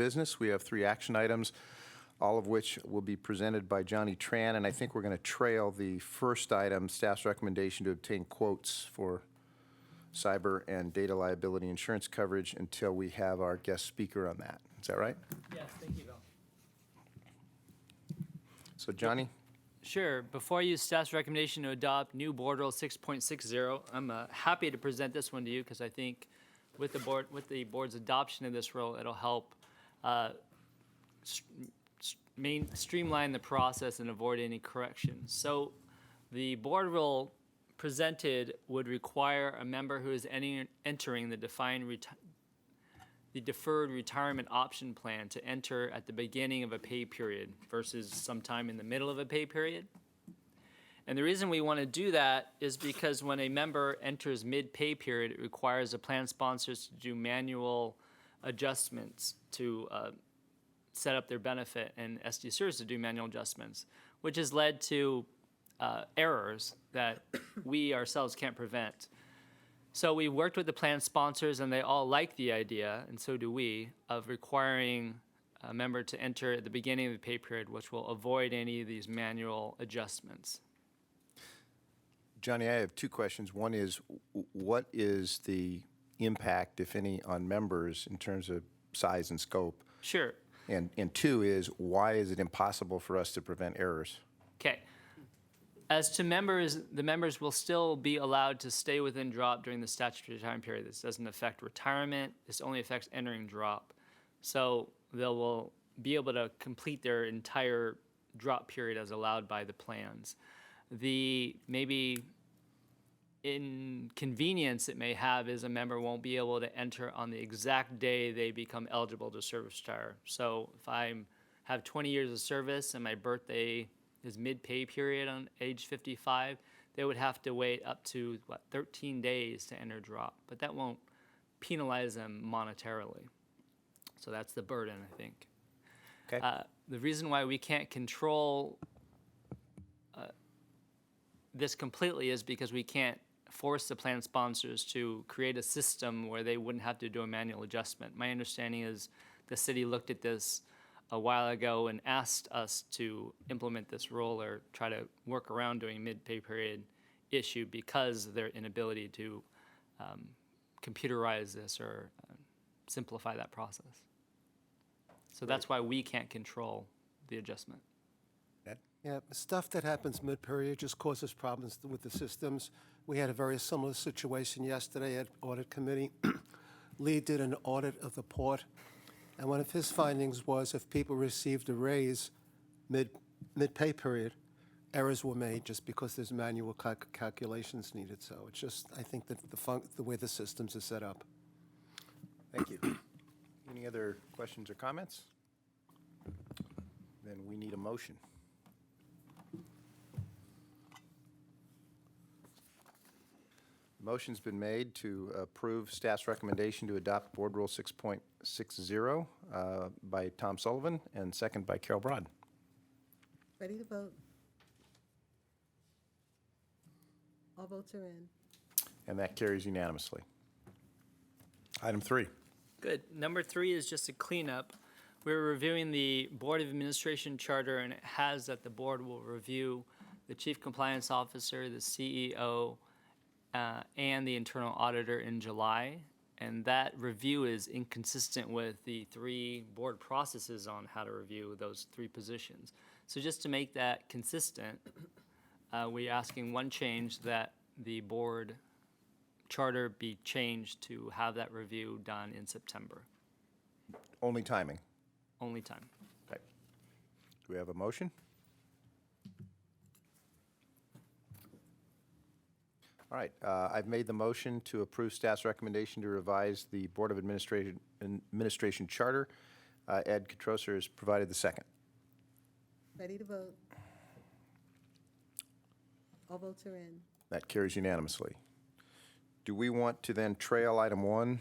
business. We have 3 action items, all of which will be presented by Johnny Tran, and I think we're going to trail the first item, staff's recommendation to obtain quotes for cyber and data liability insurance coverage, until we have our guest speaker on that. Is that right? Yes, thank you, Bill. So, Johnny? Sure. Before I use staff's recommendation to adopt new board rule 6.60, I'm happy to present this one to you because I think with the board's adoption of this rule, it'll help streamline the process and avoid any corrections. So the board rule presented would require a member who is entering the deferred retirement option plan to enter at the beginning of a pay period versus sometime in the middle of a pay period. And the reason we want to do that is because when a member enters mid-pay period, it requires the plan sponsors to do manual adjustments to set up their benefit, and SDCERS to do manual adjustments, which has led to errors that we ourselves can't prevent. So we worked with the plan sponsors, and they all like the idea, and so do we, of requiring a member to enter at the beginning of the pay period, which will avoid any of these manual adjustments. Johnny, I have 2 questions. One is, what is the impact, if any, on members in terms of size and scope? Sure. And 2 is, why is it impossible for us to prevent errors? Okay. As to members, the members will still be allowed to stay within drop during the statutory time period. This doesn't affect retirement. This only affects entering drop. So they will be able to complete their entire drop period as allowed by the plans. The maybe inconvenience it may have is a member won't be able to enter on the exact day they become eligible to service retire. So if I have 20 years of service and my birthday is mid-pay period on age 55, they would have to wait up to, 13 days to enter drop. But that won't penalize them monetarily. So that's the burden, I think. Okay. The reason why we can't control this completely is because we can't force the plan sponsors to create a system where they wouldn't have to do a manual adjustment. My understanding is the city looked at this a while ago and asked us to implement this rule or try to work around doing mid-pay period issue because of their inability to computerize this or simplify that process. So that's why we can't control the adjustment. Yeah, stuff that happens mid-period just causes problems with the systems. We had a very similar situation yesterday at Audit Committee. Lee did an audit of the port, and one of his findings was if people received a raise mid-pay period, errors were made just because there's manual calculations needed. So it's just, I think that the way the systems are set up. Thank you. Any other questions or comments? Then we need a motion. Motion's been made to approve staff's recommendation to adopt Board Rule 6.60 by Tom Sullivan and second by Carol Broad. Ready to vote? All votes are in. And that carries unanimously. Item 3. Good. Number 3 is just a cleanup. We're reviewing the Board of Administration Charter, and it has that the board will review the Chief Compliance Officer, the CEO, and the internal auditor in July. And that review is inconsistent with the 3 board processes on how to review those 3 positions. So just to make that consistent, we're asking one change, that the board charter be changed to have that review done in September. Only timing. Only time. Okay. Do we have a motion? All right. I've made the motion to approve staff's recommendation to revise the Board of Administration Charter. Ed Katroser has provided the second. Ready to vote? All votes are in. That carries unanimously. Do we want to then trail item 1?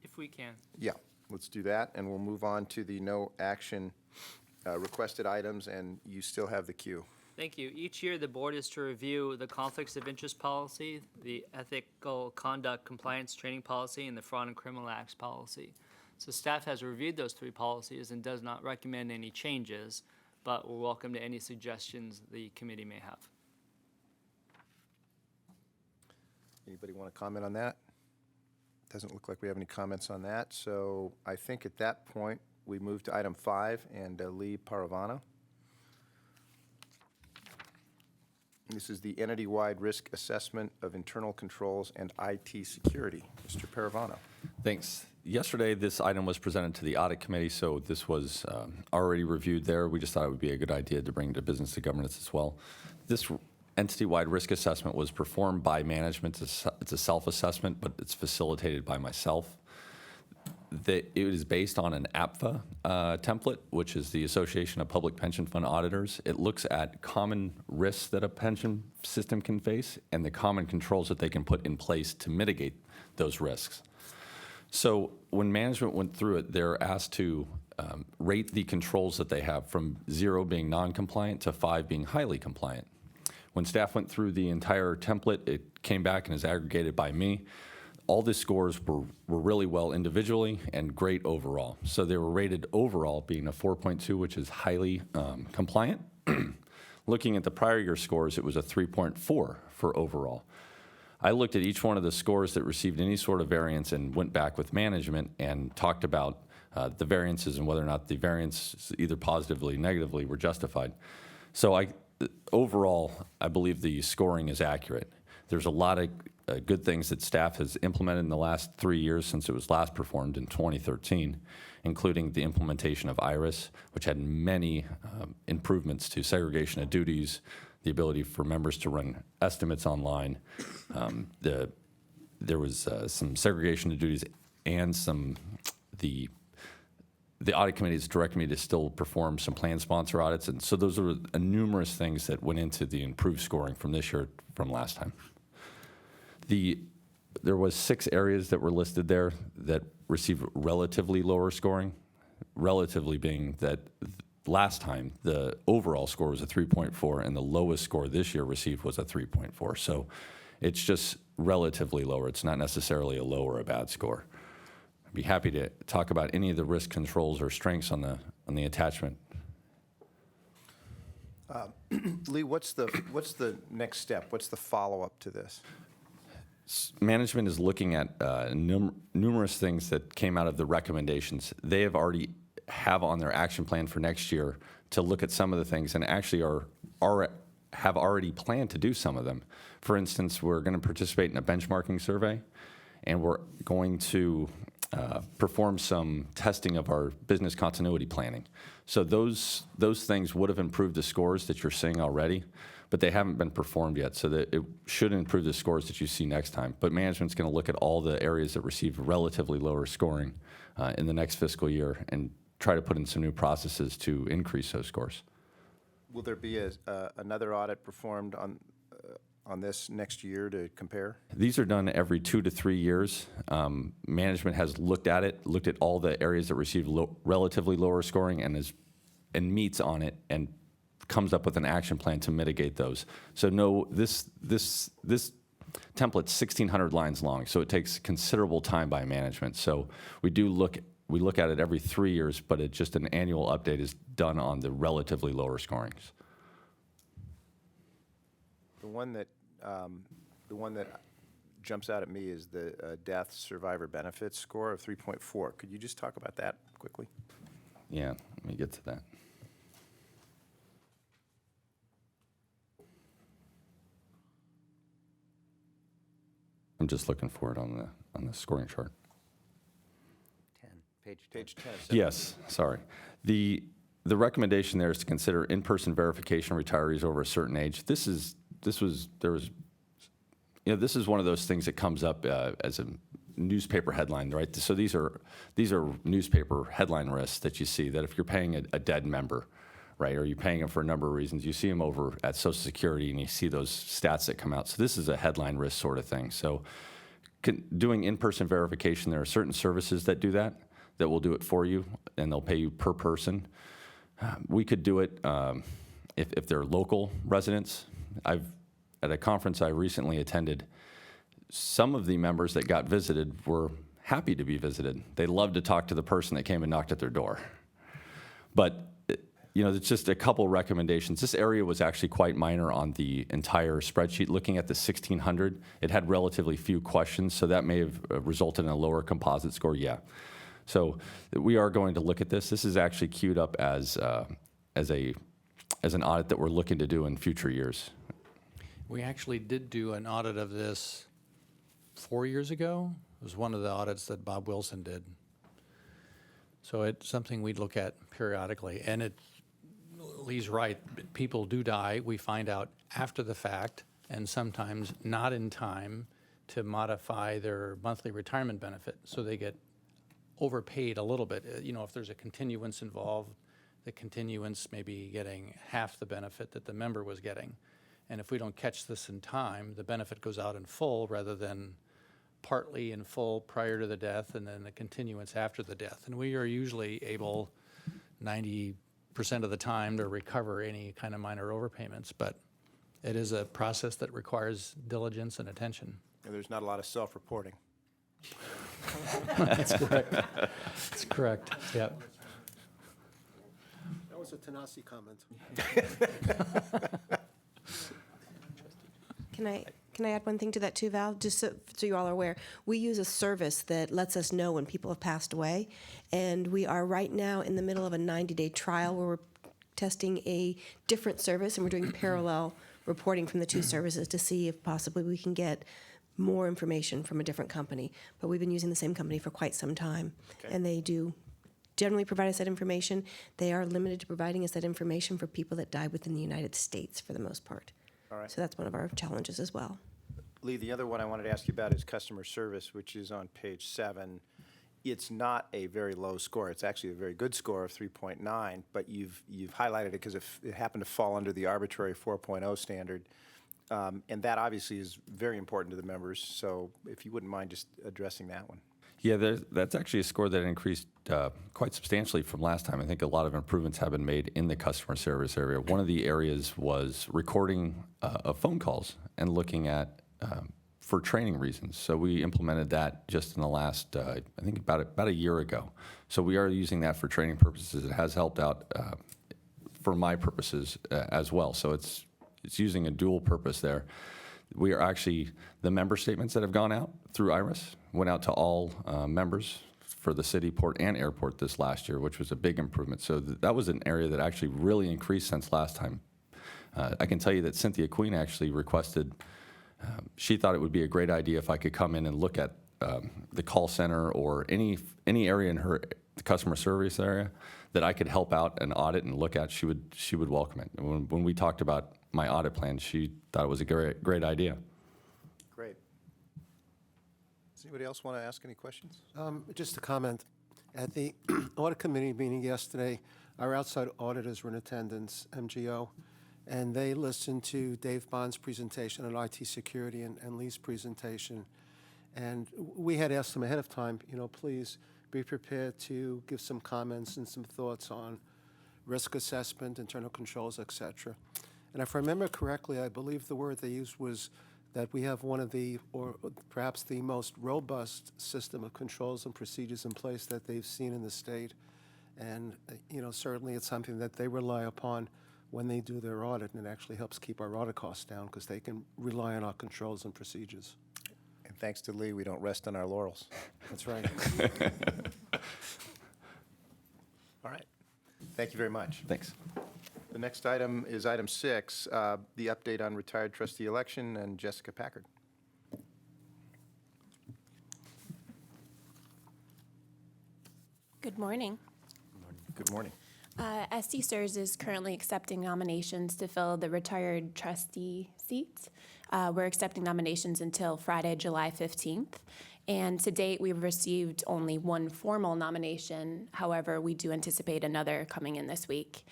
If we can. Yeah, let's do that, and we'll move on to the no action requested items, and you still have the queue. Thank you. Each year, the board is to review the conflicts of interest policy, the ethical conduct compliance training policy, and the fraud and criminal acts policy. So staff has reviewed those 3 policies and does not recommend any changes, but we're welcome to any suggestions the committee may have. Anybody want to comment on that? Doesn't look like we have any comments on that, so I think at that point, we move to item 5, and Lee Paravano. This is the entity-wide risk assessment of internal controls and IT security. Mr. Paravano. Thanks. Yesterday, this item was presented to the audit committee, so this was already reviewed there. We just thought it would be a good idea to bring to business to governance as well. This entity-wide risk assessment was performed by management. It's a self-assessment, but it's facilitated by myself. It is based on an APFA template, which is the Association of Public Pension Fund Auditors. It looks at common risks that a pension system can face and the common controls that they can put in place to mitigate those risks. So when management went through it, they're asked to rate the controls that they have from 0 being non-compliant to 5 being highly compliant. When staff went through the entire template, it came back and is aggregated by me. All the scores were really well individually and great overall. So they were rated overall being a 4.2, which is highly compliant. Looking at the prior year scores, it was a 3.4 for overall. I looked at each one of the scores that received any sort of variance and went back with management and talked about the variances and whether or not the variance, either positively or negatively, were justified. So overall, I believe the scoring is accurate. There's a lot of good things that staff has implemented in the last 3 years since it was last performed in 2013, including the implementation of IRIS, which had many improvements to segregation of duties, the ability for members to run estimates online. There was some segregation of duties and the audit committee has directed me to still perform some plan sponsor audits. And so those are numerous things that went into the improved scoring from this year from last time. There was 6 areas that were listed there that received relatively lower scoring, relatively being that last time the overall score was a 3.4 and the lowest score this year received was a 3.4. So it's just relatively lower. It's not necessarily a low or a bad score. I'd be happy to talk about any of the risk controls or strengths on the attachment. Lee, what's the next step? What's the follow-up to this? Management is looking at numerous things that came out of the recommendations. They have already have on their action plan for next year to look at some of the things and actually have already planned to do some of them. For instance, we're going to participate in a benchmarking survey, and we're going to perform some testing of our business continuity planning. So those things would have improved the scores that you're seeing already, but they haven't been performed yet, so that it should improve the scores that you see next time. But management's going to look at all the areas that receive relatively lower scoring in the next fiscal year and try to put in some new processes to increase those scores. Will there be another audit performed on this next year to compare? These are done every 2 to 3 years. Management has looked at it, looked at all the areas that receive relatively lower scoring and meets on it and comes up with an action plan to mitigate those. So no, this template's 1,600 lines long, so it takes considerable time by management. So we look at it every 3 years, but just an annual update is done on the relatively lower scorings. The one that jumps out at me is the death survivor benefits score of 3.4. Could you just talk about that quickly? Yeah, let me get to that. I'm just looking for it on the scoring chart. Page 10. Yes, sorry. The recommendation there is to consider in-person verification of retirees over a certain age. This is one of those things that comes up as a newspaper headline, right? So these are newspaper headline risks that you see, that if you're paying a dead member, right, or you're paying them for a number of reasons, you see them over at Social Security and you see those stats that come out. So this is a headline risk sort of thing. So doing in-person verification, there are certain services that do that will do it for you, and they'll pay you per person. We could do it if they're local residents. At a conference I recently attended, some of the members that got visited happy to be visited. They love to talk to the person that came and knocked at their door. But, it's just a couple recommendations. This area was actually quite minor on the entire spreadsheet. Looking at the 1,600, it had relatively few questions, so that may have resulted in a lower composite score, yeah. So we are going to look at this. This is actually queued up as an audit that we're looking to do in future years. We actually did do an audit of this 4 years ago. It was one of the audits that Bob Wilson did. So it's something we'd look at periodically. And Lee's right, people do die. We find out after the fact, and sometimes not in time to modify their monthly retirement benefit. So they get overpaid a little bit. If there's a continuance involved, the continuance may be getting half the benefit that the member was getting. And if we don't catch this in time, the benefit goes out in full rather than partly in full prior to the death and then the continuance after the death. And we are usually able 90% of the time to recover any kind of minor overpayments, but it is a process that requires diligence and attention. And there's not a lot of self-reporting. That's correct. That's correct, yeah. That was a Tanasi comment. Can I add one thing to that too, Val? Just so you all are aware, we use a service that lets us know when people have passed away, and we are right now in the middle of a 90-day trial where we're testing a different service, and we're doing parallel reporting from the two services to see if possibly we can get more information from a different company. But we've been using the same company for quite some time, and they do generally provide us that information. They are limited to providing us that information for people that died within the United States for the most part. All right. So that's one of our challenges as well. Lee, the other one I wanted to ask you about is customer service, which is on page 7. It's not a very low score. It's actually a very good score of 3.9, but you've highlighted it because it happened to fall under the arbitrary 4.0 standard. And that obviously is very important to the members. So if you wouldn't mind just addressing that one. Yeah, that's actually a score that increased quite substantially from last time. I think a lot of improvements have been made in the customer service area. One of the areas was recording of phone calls and looking at for training reasons. So we implemented that just in the last, I think about a year ago. So we are using that for training purposes. It has helped out for my purposes as well. So it's using a dual purpose there. We are actually, the member statements that have gone out through IRIS went out to all members for the city, port, and airport this last year, which was a big improvement. So that was an area that actually really increased since last time. I can tell you that Cynthia Queen actually requested, she thought it would be a great idea if I could come in and look at the call center or any area in her customer service area that I could help out and audit and look at. She would welcome it. And when we talked about my audit plan, she thought it was a great idea. Great. Does anybody else want to ask any questions? Just a comment. At the audit committee meeting yesterday, our outside auditors were in attendance, MGO, and they listened to Dave Bond's presentation on IT security and Lee's presentation. And we had asked them ahead of time, please be prepared to give some comments and some thoughts on risk assessment, internal controls, et cetera. And if I remember correctly, I believe the word they used was that we have one of the, or perhaps the most robust system of controls and procedures in place that they've seen in the state. And, certainly it's something that they rely upon when they do their audit, and it actually helps keep our audit costs down because they can rely on our controls and procedures. And thanks to Lee, we don't rest on our laurels. That's right. All right. Thank you very much. Thanks. The next item is item 6, the update on retired trustee election, and Jessica Packard. Good morning. Good morning. SDCERS is currently accepting nominations to fill the retired trustee seats. We're accepting nominations until Friday, July 15th. And to date, we've received only one formal nomination. However, we do anticipate another coming in this week.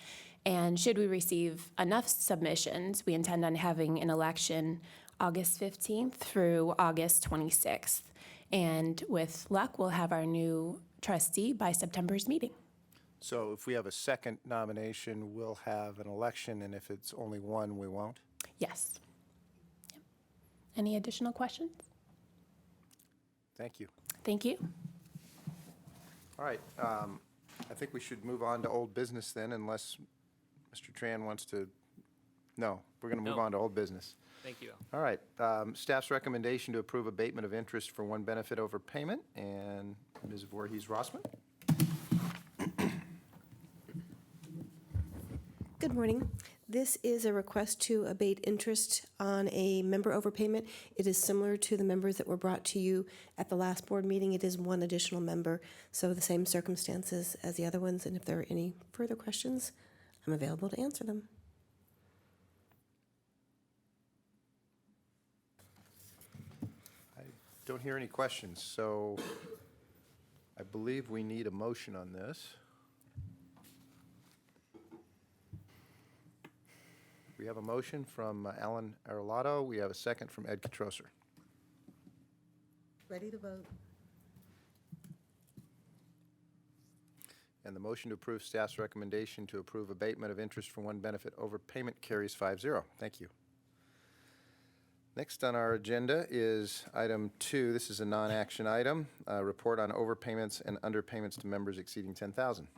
And should we receive enough submissions, we intend on having an election August 15th through August 26th. And with luck, we'll have our new trustee by September's meeting. So if we have a second nomination, we'll have an election, and if it's only one, we won't? Yes. Yep. Any additional questions? Thank you. Thank you. All right, I think we should move on to old business then, unless Mr. Tran wants to, no, we're going to move No. on to old business. Thank you. All right, staff's recommendation to approve abatement of interest for one benefit overpayment, and Ms. Voorhees-Rossman. Good morning. This is a request to abate interest on a member overpayment. It is similar to the members that were brought to you at the last board meeting. It is one additional member, so the same circumstances as the other ones. And if there are any further questions, I'm available to answer them. I don't hear any questions, so I believe we need a motion on this. We have a motion from Alan Arlotto. We have a second from Ed Katrosser. Ready to vote. And the motion to approve staff's recommendation to approve abatement of interest for one benefit overpayment carries 5-0. Thank you. Next on our agenda is item 2. This is a non-action item, report on overpayments and underpayments to members exceeding 10,000.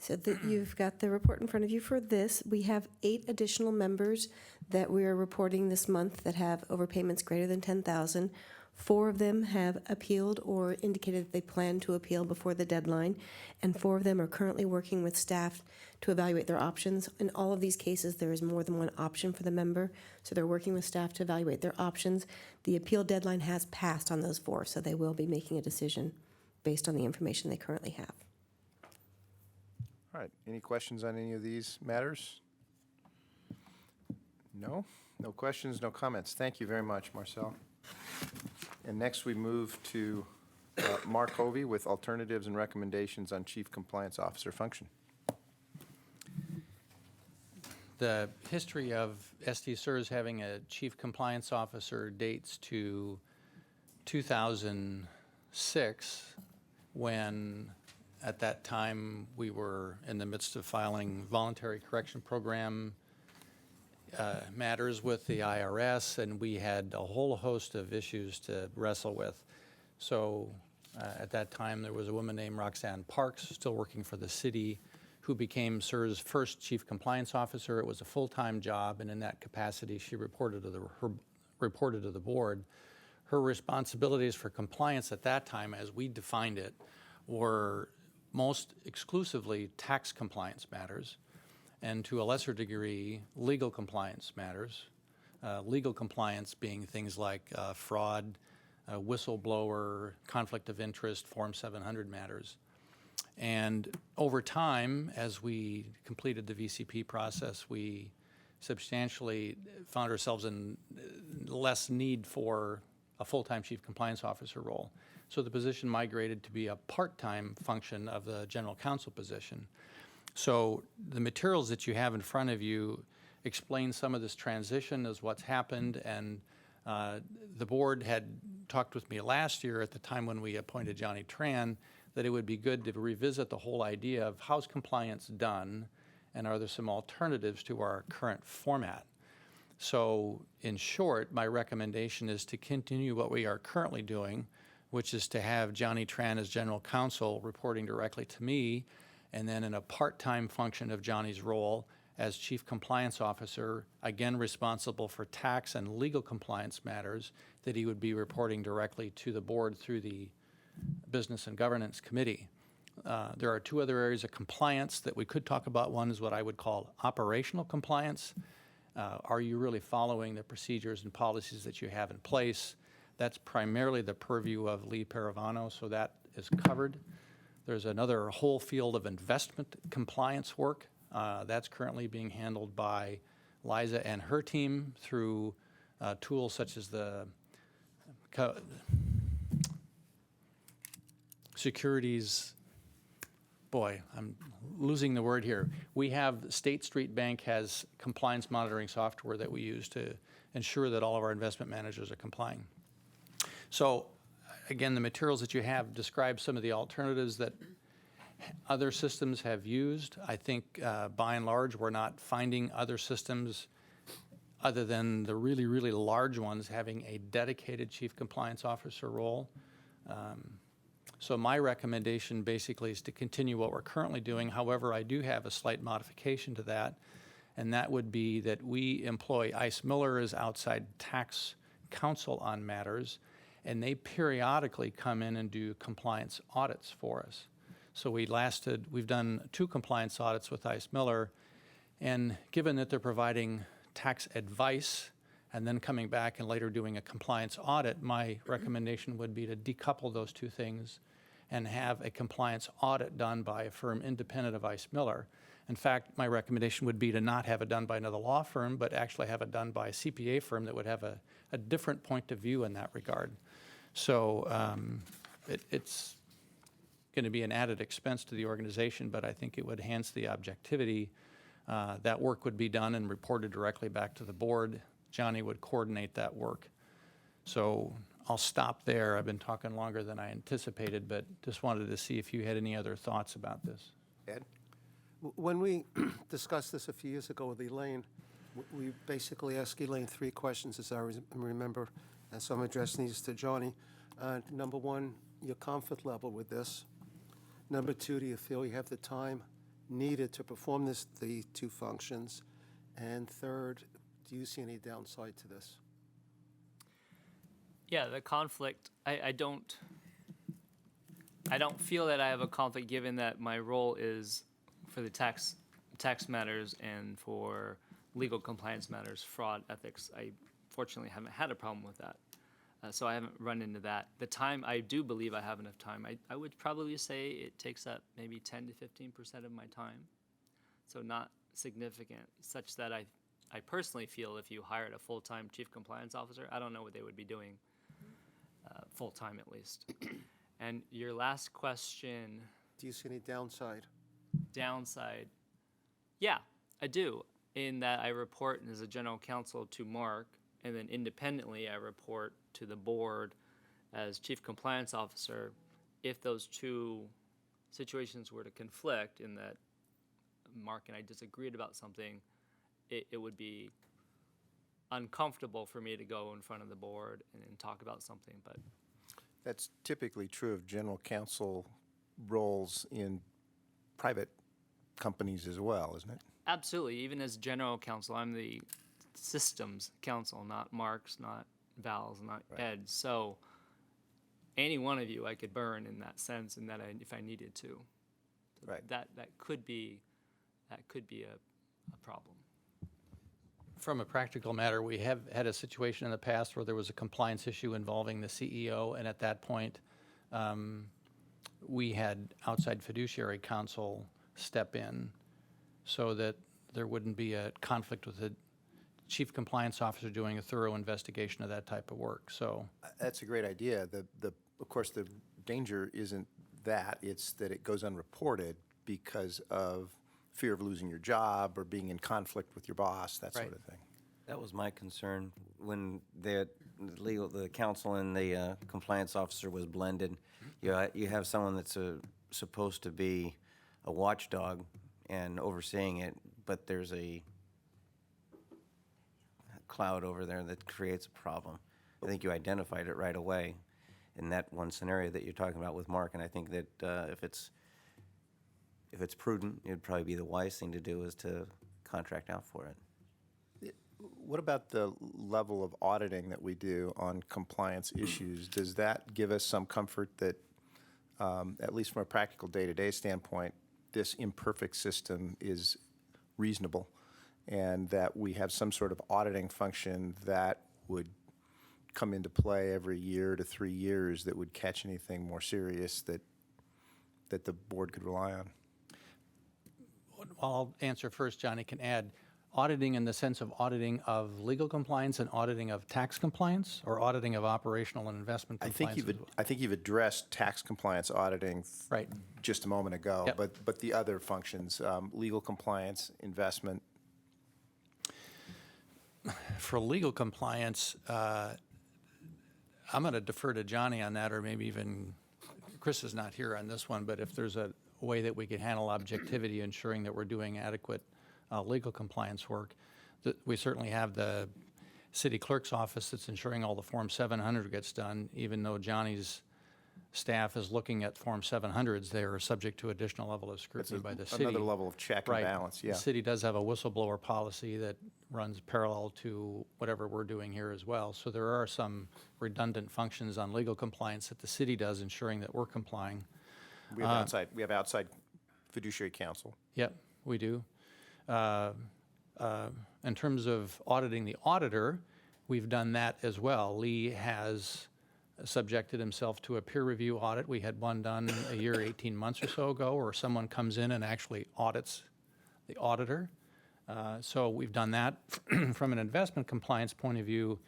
So you've got the report in front of you for this. We have 8 additional members that we are reporting this month that have overpayments greater than 10,000. 4 of them have appealed or indicated that they plan to appeal before the deadline, and 4 of them are currently working with staff to evaluate their options. In all of these cases, there is more than one option for the member, so they're working with staff to evaluate their options. The appeal deadline has passed on those 4, so they will be making a decision based on the information they currently have. All right, any questions on any of these matters? No? No questions, no comments. Thank you very much, Marcel. And next we move to Mark Hovey with alternatives and recommendations on Chief Compliance Officer function. The history of SDCERS having a chief compliance officer dates to 2006, when at that time we were in the midst of filing voluntary correction program matters with the IRS, and we had a whole host of issues to wrestle with. So at that time, there was a woman named Roxanne Parks, still working for the city, who became SERS' first chief compliance officer. It was a full-time job, and in that capacity, she reported to the board. Her responsibilities for compliance at that time, as we defined it, were most exclusively tax compliance matters, and to a lesser degree, legal compliance matters. Legal compliance being things like fraud, whistleblower, conflict of interest, Form 700 matters. And over time, as we completed the VCP process, we substantially found ourselves in less need for a full-time chief compliance officer role. So the position migrated to be a part-time function of the general counsel position. So the materials that you have in front of you explain some of this transition as what's happened, and the board had talked with me last year at the time when we appointed Johnny Tran that it would be good to revisit the whole idea of how's compliance done and are there some alternatives to our current format. So in short, my recommendation is to continue what we are currently doing, which is to have Johnny Tran as general counsel reporting directly to me, and then in a part-time function of Johnny's role as chief compliance officer, again responsible for tax and legal compliance matters, that he would be reporting directly to the board through the Business and Governance Committee. There are 2 other areas of compliance that we could talk about. One is what I would call operational compliance. Are you really following the procedures and policies that you have in place? That's primarily the purview of Lee Paravano, so that is covered. There's another whole field of investment compliance work. That's currently being handled by Liza and her team through tools such as the securities, boy, I'm losing the word here. We have State Street Bank has compliance monitoring software that we use to ensure that all of our investment managers are complying. So again, the materials that you have describe some of the alternatives that other systems have used. I think by and large, we're not finding other systems other than the really, really large ones having a dedicated chief compliance officer role. So my recommendation basically is to continue what we're currently doing. However, I do have a slight modification to that, and that would be that we employ ICE Miller as outside tax counsel on matters, and they periodically come in and do compliance audits for us. So we've done 2 compliance audits with ICE Miller, and given that they're providing tax advice and then coming back and later doing a compliance audit, my recommendation would be to decouple those 2 things and have a compliance audit done by a firm independent of ICE Miller. In fact, my recommendation would be to not have it done by another law firm, but actually have it done by a CPA firm that would have a different point of view in that regard. So it's going to be an added expense to the organization, but I think it would enhance the objectivity. That work would be done and reported directly back to the board. Johnny would coordinate that work. So I'll stop there. I've been talking longer than I anticipated, but just wanted to see if you had any other thoughts about this. Ed? When we discussed this a few years ago with Elaine, we basically asked Elaine 3 questions, as I remember, and so I'm addressing these to Johnny. Number 1, your comfort level with this. Number 2, do you feel you have the time needed to perform the 2 functions? And third, do you see any downside to this? Yeah, the conflict, I don't feel that I have a conflict given that my role is for the tax matters and for legal compliance matters, fraud, ethics. I fortunately haven't had a problem with that. So I haven't run into that. The time, I do believe I have enough time. I would probably say it takes up maybe 10 to 15% of my time. So not significant, such that I personally feel if you hired a full-time chief compliance officer, I don't know what they would be doing full-time at least. And your last question, Do you see any downside? downside. Yeah, I do, in that I report as a general counsel to Mark, and then independently I report to the board as chief compliance officer. If those 2 situations were to conflict in that Mark and I disagreed about something, it would be uncomfortable for me to go in front of the board and talk about something, but That's typically true of general counsel roles in private companies as well, isn't it? absolutely, even as general counsel, I'm the systems counsel, not Mark's, not Val's, not Ed's. So any one of you I could burn in that sense, and that if I needed to. So Right. That could be a problem. From a practical matter, we have had a situation in the past where there was a compliance issue involving the CEO, and at that point, we had outside fiduciary counsel step in so that there wouldn't be a conflict with the chief compliance officer doing a thorough investigation of that type of work. So That's a great idea. Of course, the danger isn't that, it's that it goes unreported because of fear of losing your job or being in conflict with your boss, that sort Right. of thing. That was my concern when the counsel and the compliance officer was blended. You have someone that's supposed to be a watchdog and overseeing it, but there's a cloud over there that creates a problem. I think you identified it right away in that one scenario that you're talking about with Mark, and I think that if it's prudent, it'd probably be the wise thing to do is to contract out for it. What about the level of auditing that we do on compliance issues? Does that give us some comfort that, at least from a practical day-to-day standpoint, this imperfect system is reasonable and that we have some sort of auditing function that would come into play every year to 3 years that would catch anything more serious that the board could rely on? well, I'll answer first, Johnny can add. Auditing in the sense of auditing of legal compliance and auditing of tax compliance, or auditing of operational and investment I compliance? think you've addressed tax compliance auditing Right. just a moment ago, Yep. but the other functions, legal compliance, investment. For legal compliance, I'm going to defer to Johnny on that, or maybe even, Chris is not here on this one, but if there's a way that we could handle objectivity, ensuring that we're doing adequate legal compliance work, we certainly have the city clerk's office that's ensuring all the Form 700 gets done, even though Johnny's staff is looking at Form 700s, they are subject to additional level of It's scrutiny by the city. another level of check and Right. balance, yeah. The city does have a whistleblower policy that runs parallel to whatever we're doing here as well. So there are some redundant functions on legal compliance that the city does, ensuring that we're complying. We have outside fiduciary counsel. Yep, we do. In terms of auditing the auditor, we've done that as well. Lee has subjected himself to a peer review audit. We had one done a year, 18 months or so ago, where someone comes in and actually audits the auditor. So we've done that. From an investment compliance point of view,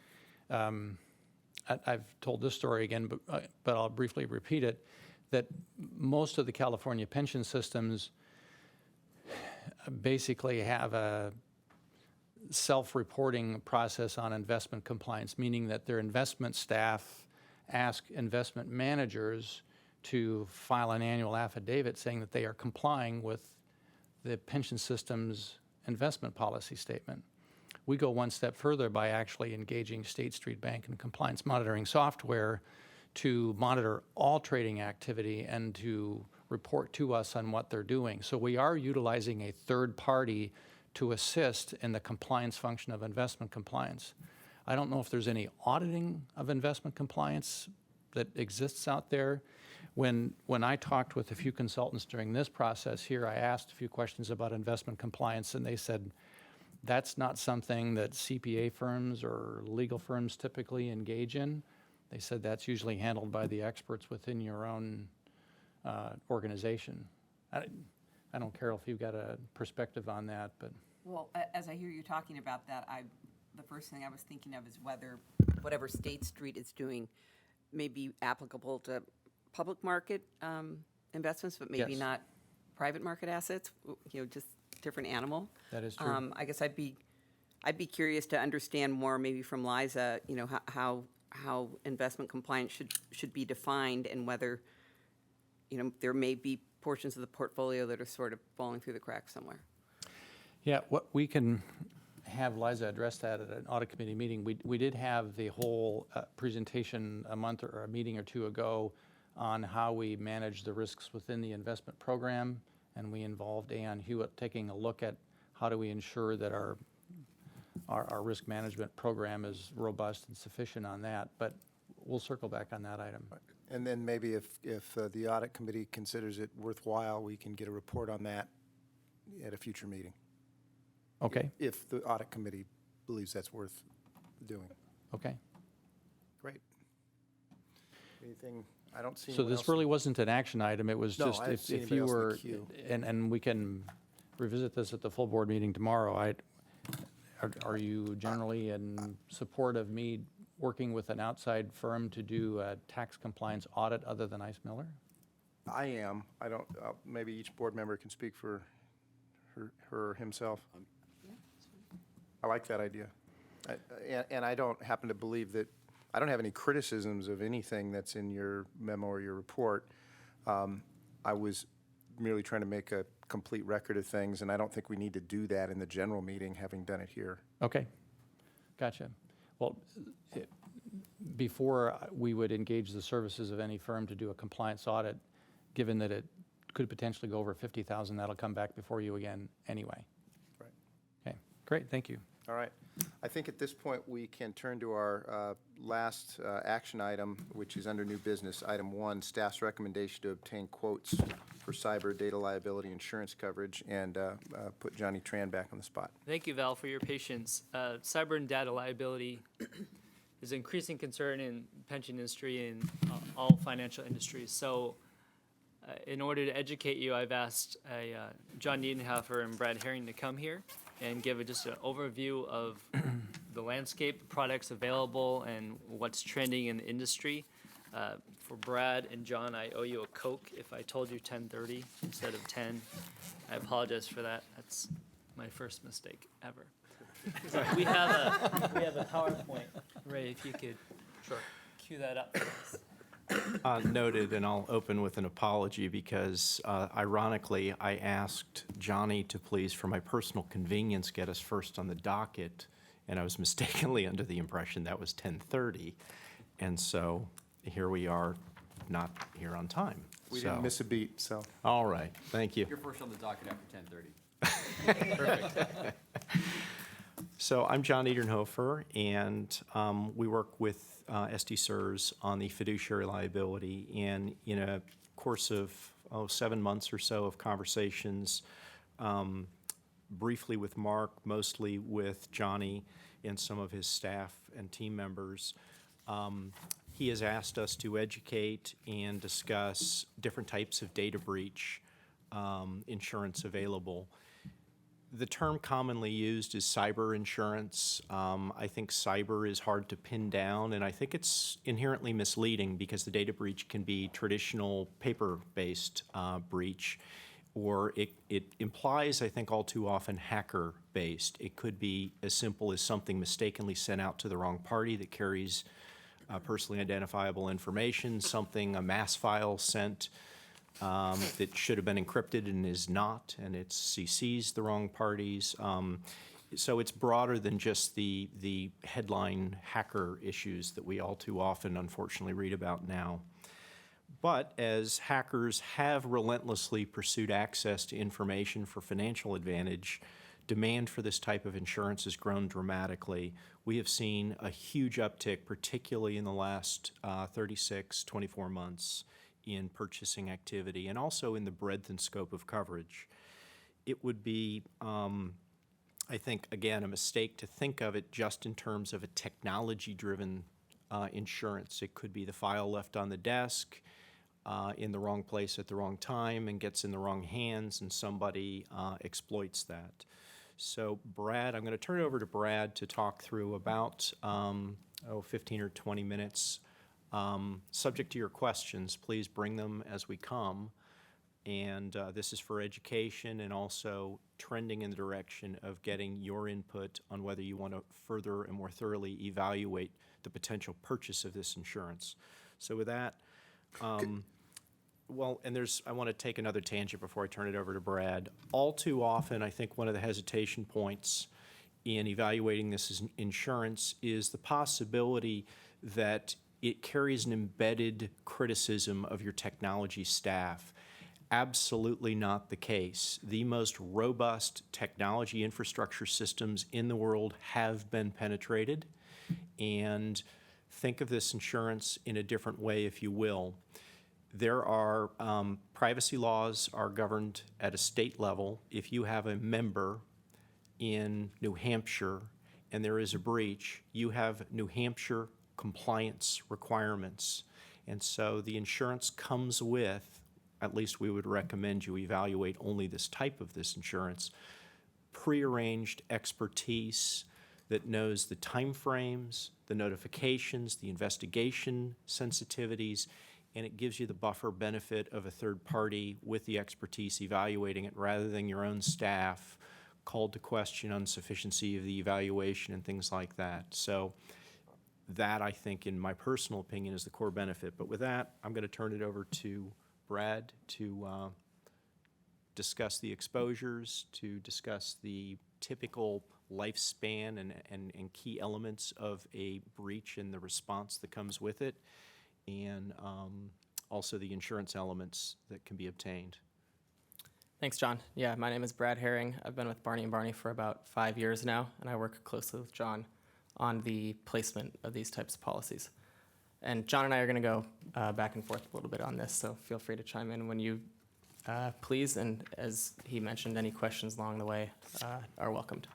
I've told this story again, but I'll briefly repeat it, that most of the California pension systems basically have a self-reporting process on investment compliance, meaning that their investment staff ask investment managers to file an annual affidavit saying that they are complying with the pension system's investment policy statement. We go one step further by actually engaging State Street Bank and compliance monitoring software to monitor all trading activity and to report to us on what they're doing. So we are utilizing a third party to assist in the compliance function of investment compliance. I don't know if there's any auditing of investment compliance that exists out there. When I talked with a few consultants during this process here, I asked a few questions about investment compliance, and they said that's not something that CPA firms or legal firms typically engage in. They said that's usually handled by the experts within your own organization. I don't care if you've got a perspective on that, but. Well, as I hear you talking about that, the first thing I was thinking of is whether whatever State Street is doing may be applicable to public market investments, but maybe Yes. not private market assets, just different animal. That is true. I guess I'd be curious to understand more, maybe from Liza, how investment compliance should be defined, and whether, there may be portions of the portfolio that are sort of falling through the cracks somewhere. Yeah, what we can have Liza address that at an audit committee meeting. We did have the whole presentation a month or a meeting or two ago on how we manage the risks within the investment program, and we involved Aon Hewitt taking a look at how do we ensure that our risk management program is robust and sufficient on that. But we'll circle back on that item. And then maybe if the audit committee considers it worthwhile, we can get a report on that at a future meeting, Okay, if the audit committee believes that's worth doing. okay. Great. Anything, I don't see So anyone this else. really wasn't an action item, it was No, just I haven't seen if anybody you else in the were, queue. and we can revisit this at the full board meeting tomorrow. Are you generally in support of me working with an outside firm to do a tax compliance audit other than Ice Miller? I am. I don't, maybe each board member can speak for her or himself. I like that idea. And I don't happen to believe that, I don't have any criticisms of anything that's in your memo or your report. I was merely trying to make a complete record of things, and I don't think we need to do that in the general meeting, having done it here. Okay, gotcha. Well, before we would engage the services of any firm to do a compliance audit, given that it could potentially go over 50,000, that'll come back before you again anyway. Right. Okay, great, thank you. All right. I think at this point, we can turn to our last action item, which is under new business. Item 1, staff's recommendation to obtain quotes for cyber data liability insurance coverage, and put Johnny Tran back on the spot. Thank you, Val, for your patience. Cyber and data liability is an increasing concern in pension industry and all financial industries. So in order to educate you, I've asked John Niedenhofer and Brad Herring to come here and give just an overview of the landscape, products available, and what's trending in the industry. For Brad and John, I owe you a Coke if I told you 10:30 instead of 10. I apologize for that. That's my first mistake ever. We have a PowerPoint. Ray, if you could cue that up for us. Noted, and I'll open with an apology because ironically, I asked Johnny to please, for my personal convenience, get us first on the docket, and I was mistakenly under the impression that was 10:30. And so here we are not here on time. We So- didn't miss a beat, so. All right, thank you. You're first on the docket after 10:30. So I'm John Edenhofer, and we work with SDCERS on the fiduciary liability. And in a course of 7 months or so of conversations, briefly with Mark, mostly with Johnny and some of his staff and team members, he has asked us to educate and discuss different types of data breach insurance available. The term commonly used is cyber insurance. I think cyber is hard to pin down, and I think it's inherently misleading because the data breach can be traditional paper-based breach, or it implies, I think, all too often hacker-based. It could be as simple as something mistakenly sent out to the wrong party that carries personally identifiable information, a mass file sent that should have been encrypted and is not, and it CCs the wrong parties. So it's broader than just the headline hacker issues that we all too often unfortunately read about now. But as hackers have relentlessly pursued access to information for financial advantage, demand for this type of insurance has grown dramatically. We have seen a huge uptick, particularly in the last 36, 24 months, in purchasing activity and also in the breadth and scope of coverage. It would be, I think, again, a mistake to think of it just in terms of a technology-driven insurance. It could be the file left on the desk in the wrong place at the wrong time and gets in the wrong hands, and somebody exploits that. So Brad, I'm going to turn it over to Brad to talk through about 15 or 20 minutes. Subject to your questions, please bring them as we come. And this is for education and also trending in the direction of getting your input on whether you want to further and more thoroughly evaluate the potential purchase of this insurance. So with that, I want to take another tangent before I turn it over to Brad. All too often, I think one of the hesitation points in evaluating this as insurance is the possibility that it carries an embedded criticism of your technology staff. Absolutely not the case. The most robust technology infrastructure systems in the world have been penetrated. And think of this insurance in a different way, if you will. There are privacy laws are governed at a state level. If you have a member in New Hampshire and there is a breach, you have New Hampshire compliance requirements. And so the insurance comes with, at least we would recommend you evaluate only this type of this insurance, prearranged expertise that knows the timeframes, the notifications, the investigation sensitivities, and it gives you the buffer benefit of a third party with the expertise evaluating it rather than your own staff called to question on sufficiency of the evaluation and things like that. So that, I think, in my personal opinion, is the core benefit. But with that, I'm going to turn it over to Brad to discuss the exposures, to discuss the typical lifespan and key elements of a breach and the response that comes with it, and also the insurance elements that can be obtained. Thanks, John. Yeah, my name is Brad Herring. I've been with Barney & Barney for about 5 years now, and I work closely with John on the placement of these types of policies. And John and I are going to go back and forth a little bit on this, so feel free to chime in when you please. And as he mentioned, any questions along the way are welcomed.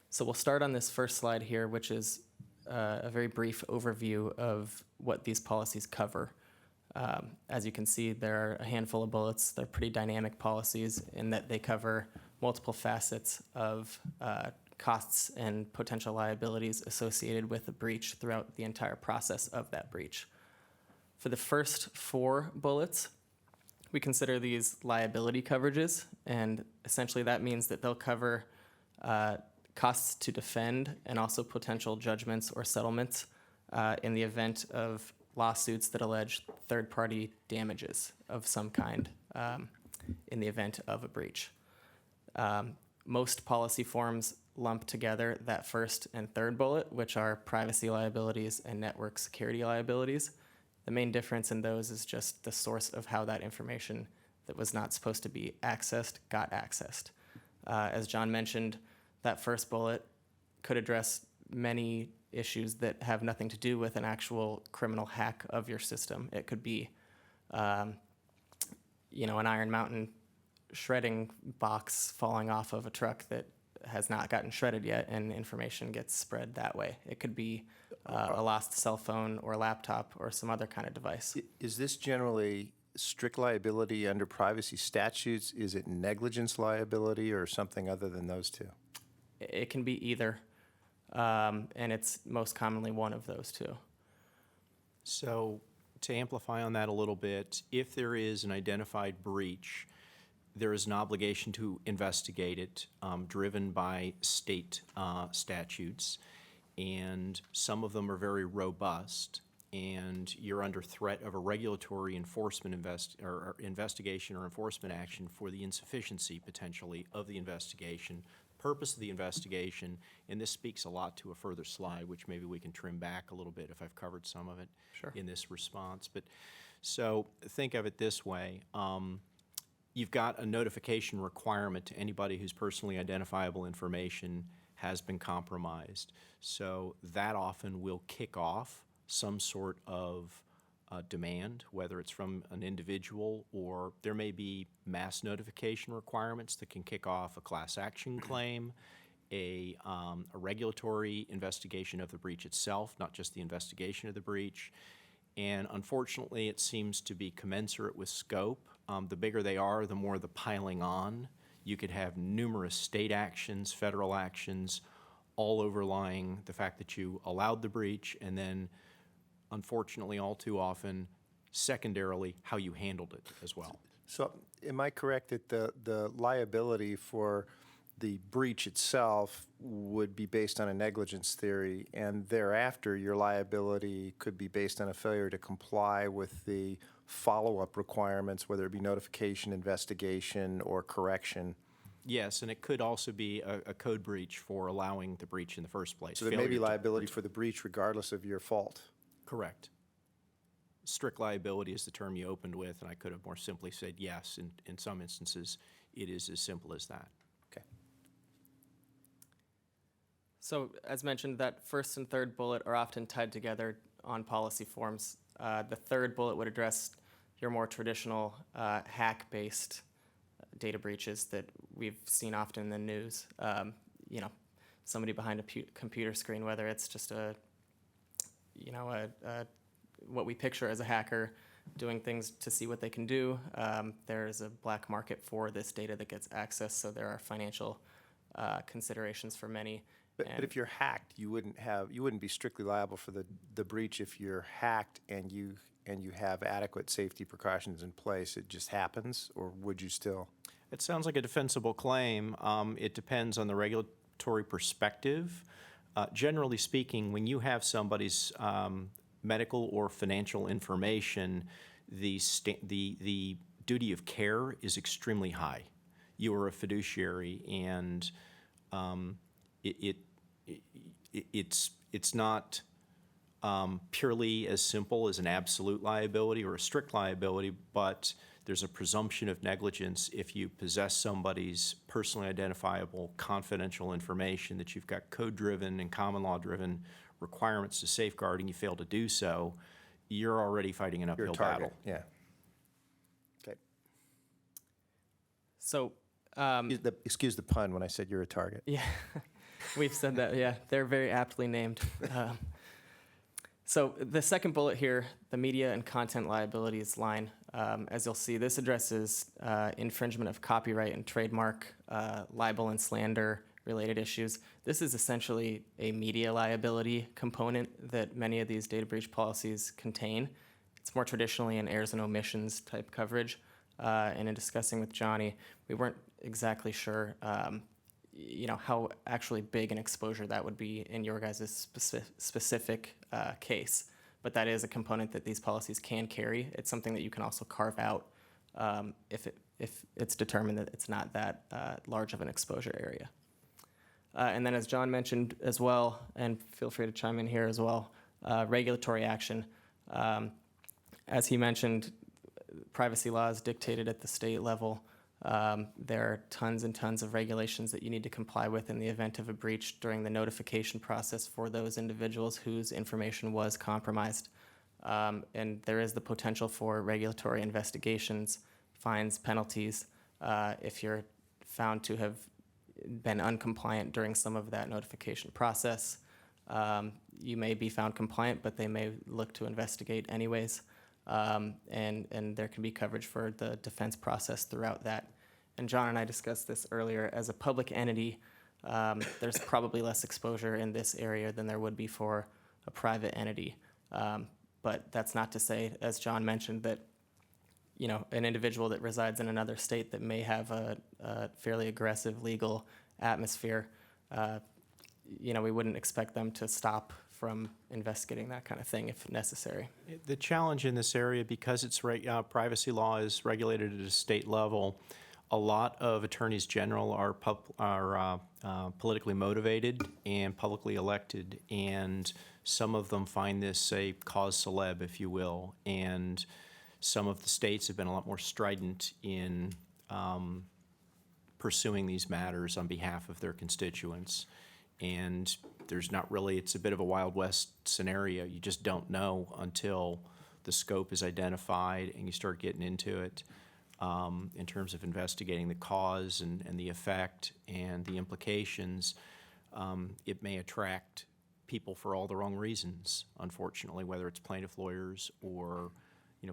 So we'll start on this first slide here, which is a very brief overview of what these policies cover. As you can see, there are a handful of bullets. They're pretty dynamic policies in that they cover multiple facets of costs and potential liabilities associated with a breach throughout the entire process of that breach. For the first 4 bullets, we consider these liability coverages, and essentially that means that they'll cover costs to defend and also potential judgments or settlements in the event of lawsuits that allege third-party damages of some kind in the event of a breach. Most policy forms lump together that first and third bullet, which are privacy liabilities and network security liabilities. The main difference in those is just the source of how that information that was not supposed to be accessed got accessed. As John mentioned, that first bullet could address many issues that have nothing to do with an actual criminal hack of your system. It could be, an Iron Mountain shredding box falling off of a truck that has not gotten shredded yet, and information gets spread that way. It could be a lost cell phone or laptop or some other kind of device. Is this generally strict liability under privacy statutes? Is it negligence liability or something other than those two? It can be either, and it's most commonly one of those two. So to amplify on that a little bit, if there is an identified breach, there is an obligation to investigate it, driven by state statutes, and some of them are very robust, and you're under threat of a regulatory enforcement investigation or enforcement action for the insufficiency, potentially, of the investigation, purpose of the investigation, and this speaks a lot to a further slide, which maybe we can trim back a little bit if I've covered some of it in this response. But so think of it this way. You've got a notification requirement to anybody whose personally identifiable information has been compromised. So that often will kick off some sort of demand, whether it's from an individual, or there may be mass notification requirements that can kick off a class action claim, a regulatory investigation of the breach itself, not just the investigation of the breach. And unfortunately, it seems to be commensurate with scope. The bigger they are, the more the piling on. You could have numerous state actions, federal actions, all overlying the fact that you allowed the breach, and then, unfortunately, all too often, secondarily, how you handled it as well. So am I correct that the liability for the breach itself would be based on a negligence theory, and thereafter your liability could be based on a failure to comply with the follow-up requirements, whether it be notification, investigation, or correction? Yes, and it could also be a code breach for allowing the breach in the first place. So there may be liability for the breach regardless of your fault? Correct. Strict liability is the term you opened with, and I could have more simply said yes. In some instances, it is as simple as that. Okay. So as mentioned, that first and third bullet are often tied together on policy forms. The third bullet would address your more traditional hack-based data breaches that we've seen often in the news. Somebody behind a computer screen, whether it's just what we picture as a hacker doing things to see what they can do. There's a black market for this data that gets accessed, so there are financial considerations for many. But if you're hacked, you wouldn't be strictly liable for the breach if you're hacked and you have adequate safety precautions in place. It just happens, or would you still? It sounds like a defensible claim. It depends on the regulatory perspective. Generally speaking, when you have somebody's medical or financial information, the duty of care is extremely high. You are a fiduciary, and it's not purely as simple as an absolute liability or a strict liability, but there's a presumption of negligence if you possess somebody's personally identifiable confidential information that you've got code-driven and common law-driven requirements to safeguard, and you fail to do so, you're already fighting an uphill battle. Yeah. Okay. So, excuse the pun when I said you're a target. yeah, we've said that. Yeah, they're very aptly named. So the second bullet here, the media and content liabilities line, as you'll see, this addresses infringement of copyright and trademark, libel and slander related issues. This is essentially a media liability component that many of these data breach policies contain. It's more traditionally an errors and omissions type coverage. And in discussing with Johnny, we weren't exactly sure how actually big an exposure that would be in your guys' specific case. But that is a component that these policies can carry. It's something that you can also carve out if it's determined that it's not that large of an exposure area. And then as John mentioned as well, and feel free to chime in here as well, regulatory action. As he mentioned, privacy law is dictated at the state level. There are tons and tons of regulations that you need to comply with in the event of a breach during the notification process for those individuals whose information was compromised. And there is the potential for regulatory investigations, fines, penalties, if you're found to have been uncompliant during some of that notification process. You may be found compliant, but they may look to investigate anyways. And there can be coverage for the defense process throughout that. And John and I discussed this earlier. As a public entity, there's probably less exposure in this area than there would be for a private entity. But that's not to say, as John mentioned, that an individual that resides in another state that may have a fairly aggressive legal atmosphere, we wouldn't expect them to stop from investigating that kind of thing if necessary. The challenge in this area, because it's privacy law is regulated at a state level, a lot of attorneys general are politically motivated and publicly elected, and some of them find this a cause célèbre, if you will, and some of the states have been a lot more strident in pursuing these matters on behalf of their constituents. And there's not really, it's a bit of a Wild West scenario. You just don't know until the scope is identified and you start getting into it in terms of investigating the cause and the effect and the implications. It may attract people for all the wrong reasons, unfortunately, whether it's plaintiff lawyers or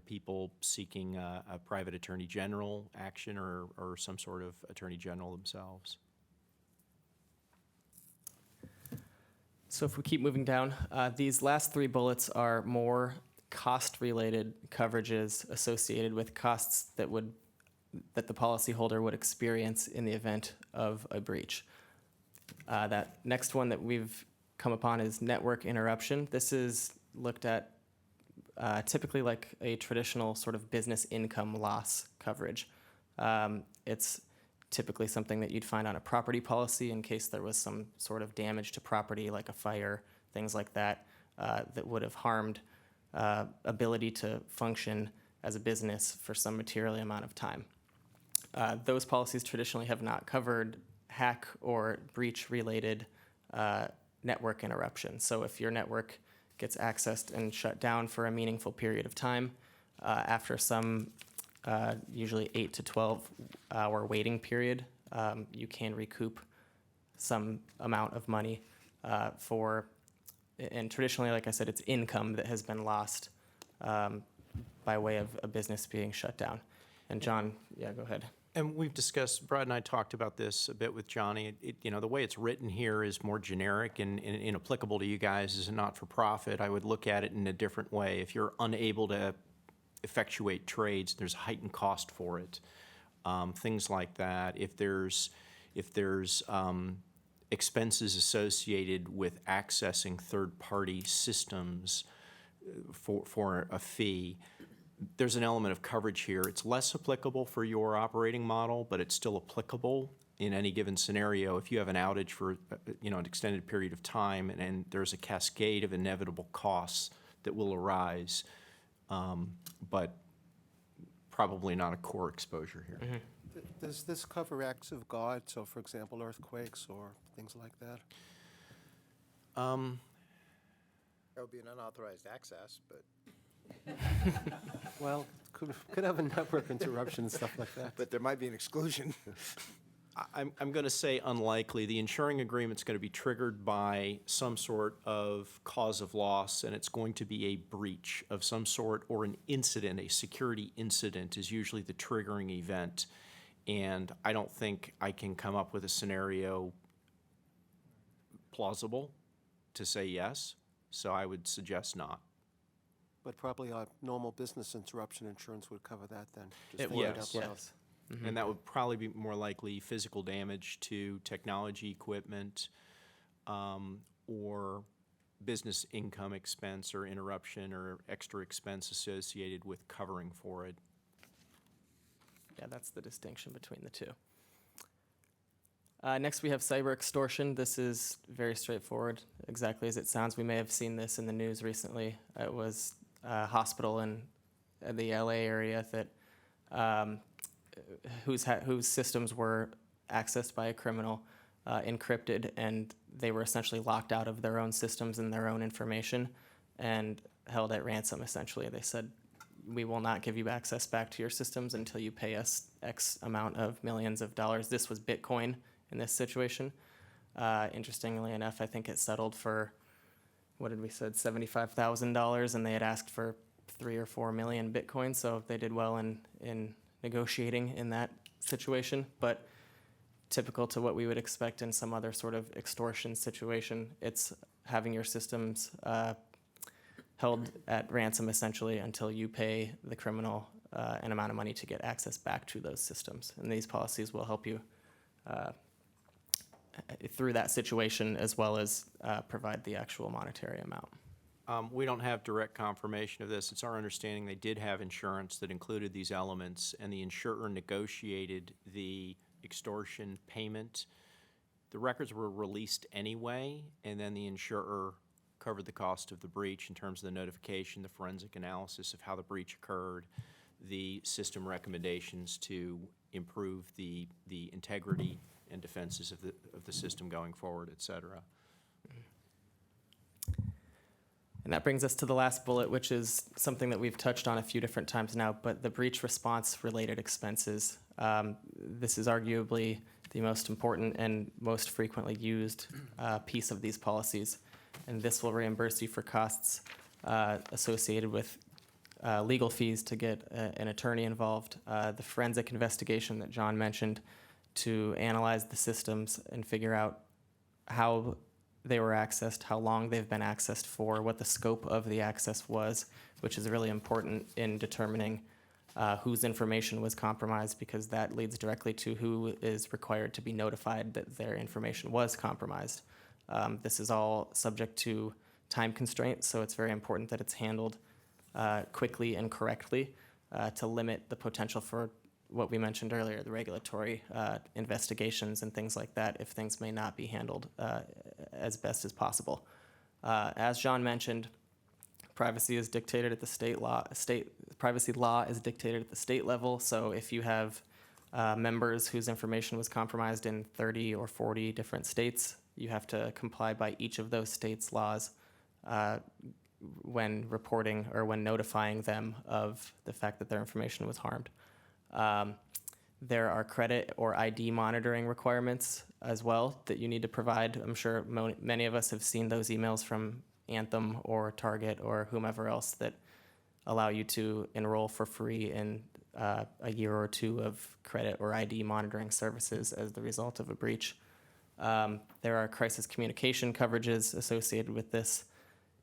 people seeking a private attorney general action or some sort of attorney general themselves. So if we keep moving down, these last three bullets are more cost-related coverages associated with costs that the policyholder would experience in the event of a breach. That next one that we've come upon is network interruption. This is looked at typically like a traditional sort of business income loss coverage. It's typically something that you'd find on a property policy in case there was some sort of damage to property, like a fire, things like that, that would have harmed ability to function as a business for some material amount of time. Those policies traditionally have not covered hack or breach-related network interruption. So if your network gets accessed and shut down for a meaningful period of time, after some usually 8 to 12 hour waiting period, you can recoup some amount of money and traditionally, like I said, it's income that has been lost by way of a business being shut down. And John, yeah, go ahead. And we've discussed, Brad and I talked about this a bit with Johnny. The way it's written here is more generic and inapplicable to you guys as a not-for-profit. I would look at it in a different way. If you're unable to effectuate trades, there's a heightened cost for it. Things like that. If there's expenses associated with accessing third-party systems for a fee, there's an element of coverage here. It's less applicable for your operating model, but it's still applicable in any given scenario. If you have an outage for an extended period of time and there's a cascade of inevitable costs that will arise, but probably not a core exposure here. Mm-hmm. Does this cover acts of God? So, for example, earthquakes or things like that? That would be an unauthorized access, but Well, could have a network interruption and stuff like that. there might be an exclusion. I'm going to say unlikely. The insuring agreement's going to be triggered by some sort of cause of loss, and it's going to be a breach of some sort or an incident. A security incident is usually the triggering event, and I don't think I can come up with a scenario plausible to say yes, so I would suggest not. But probably our normal business interruption insurance would cover that then. It for would, it up well. yes. And that would probably be more likely physical damage to technology equipment or business income expense or interruption or extra expense associated with covering for it. Yeah, that's the distinction between the two. Next, we have cyber extortion. This is very straightforward, exactly as it sounds. We may have seen this in the news recently. It was a hospital in the LA area that whose systems were accessed by a criminal, encrypted, and they were essentially locked out of their own systems and their own information and held at ransom, essentially. They said, we will not give you access back to your systems until you pay us X amount of millions of dollars. This was Bitcoin in this situation. Interestingly enough, I think it settled for, what did we said, $75,000, and they had asked for 3 or 4 million Bitcoin, so they did well in negotiating in that situation. But typical to what we would expect in some other sort of extortion situation, it's having your systems held at ransom essentially until you pay the criminal an amount of money to get access back to those systems. And these policies will help you through that situation, as well as provide the actual monetary amount. We don't have direct confirmation of this. It's our understanding they did have insurance that included these elements, and the insurer negotiated the extortion payment. The records were released anyway, and then the insurer covered the cost of the breach in terms of the notification, the forensic analysis of how the breach occurred, the system recommendations to improve the integrity and defenses of the system going forward, et cetera. And that brings us to the last bullet, which is something that we've touched on a few different times now, but the breach response related expenses. This is arguably the most important and most frequently used piece of these policies. And this will reimburse you for costs associated with legal fees to get an attorney involved, the forensic investigation that John mentioned to analyze the systems and figure out how they were accessed, how long they've been accessed for, what the scope of the access was, which is really important in determining whose information was compromised, because that leads directly to who is required to be notified that their information was compromised. This is all subject to time constraints, so it's very important that it's handled quickly and correctly to limit the potential for what we mentioned earlier, the regulatory investigations and things like that, if things may not be handled as best as possible. As John mentioned, privacy is dictated at the privacy law is dictated at the state level. So if you have members whose information was compromised in 30 or 40 different states, you have to comply by each of those states' laws when reporting or when notifying them of the fact that their information was harmed. There are credit or ID monitoring requirements as well that you need to provide. I'm sure many of us have seen those emails from Anthem or Target or whomever else that allow you to enroll for free in a year or two of credit or ID monitoring services as the result of a breach. There are crisis communication coverages associated with this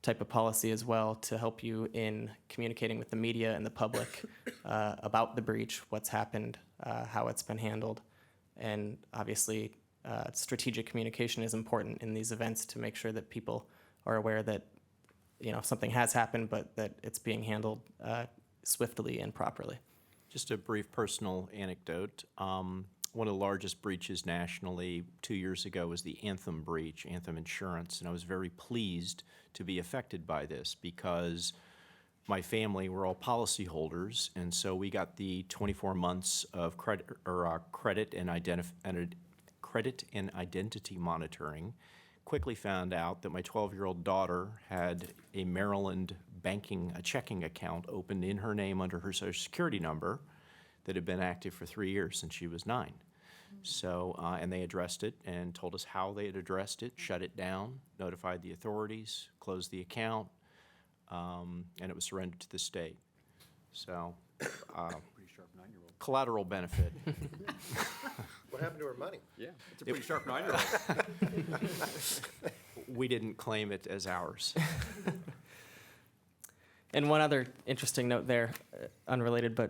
type of policy as well to help you in communicating with the media and the public about the breach, what's happened, how it's been handled. And obviously, strategic communication is important in these events to make sure that people are aware that something has happened, but that it's being handled swiftly and properly. Just a brief personal anecdote. One of the largest breaches nationally 2 years ago was the Anthem breach, Anthem Insurance, and I was very pleased to be affected by this because my family were all policyholders, and so we got the 24 months of credit and identity monitoring. Quickly found out that my 12-year-old daughter had a Maryland checking account opened in her name under her Social Security number that had been active for 3 years since she was 9. So, and they addressed it and told us how they had addressed it, shut it down, notified the authorities, closed the account, and it was surrendered to the state. So, Pretty sharp 9-year-old. collateral benefit. What happened to her money? Yeah, it's a pretty sharp 9-year-old. We didn't claim it as ours. And one other interesting note there, unrelated, but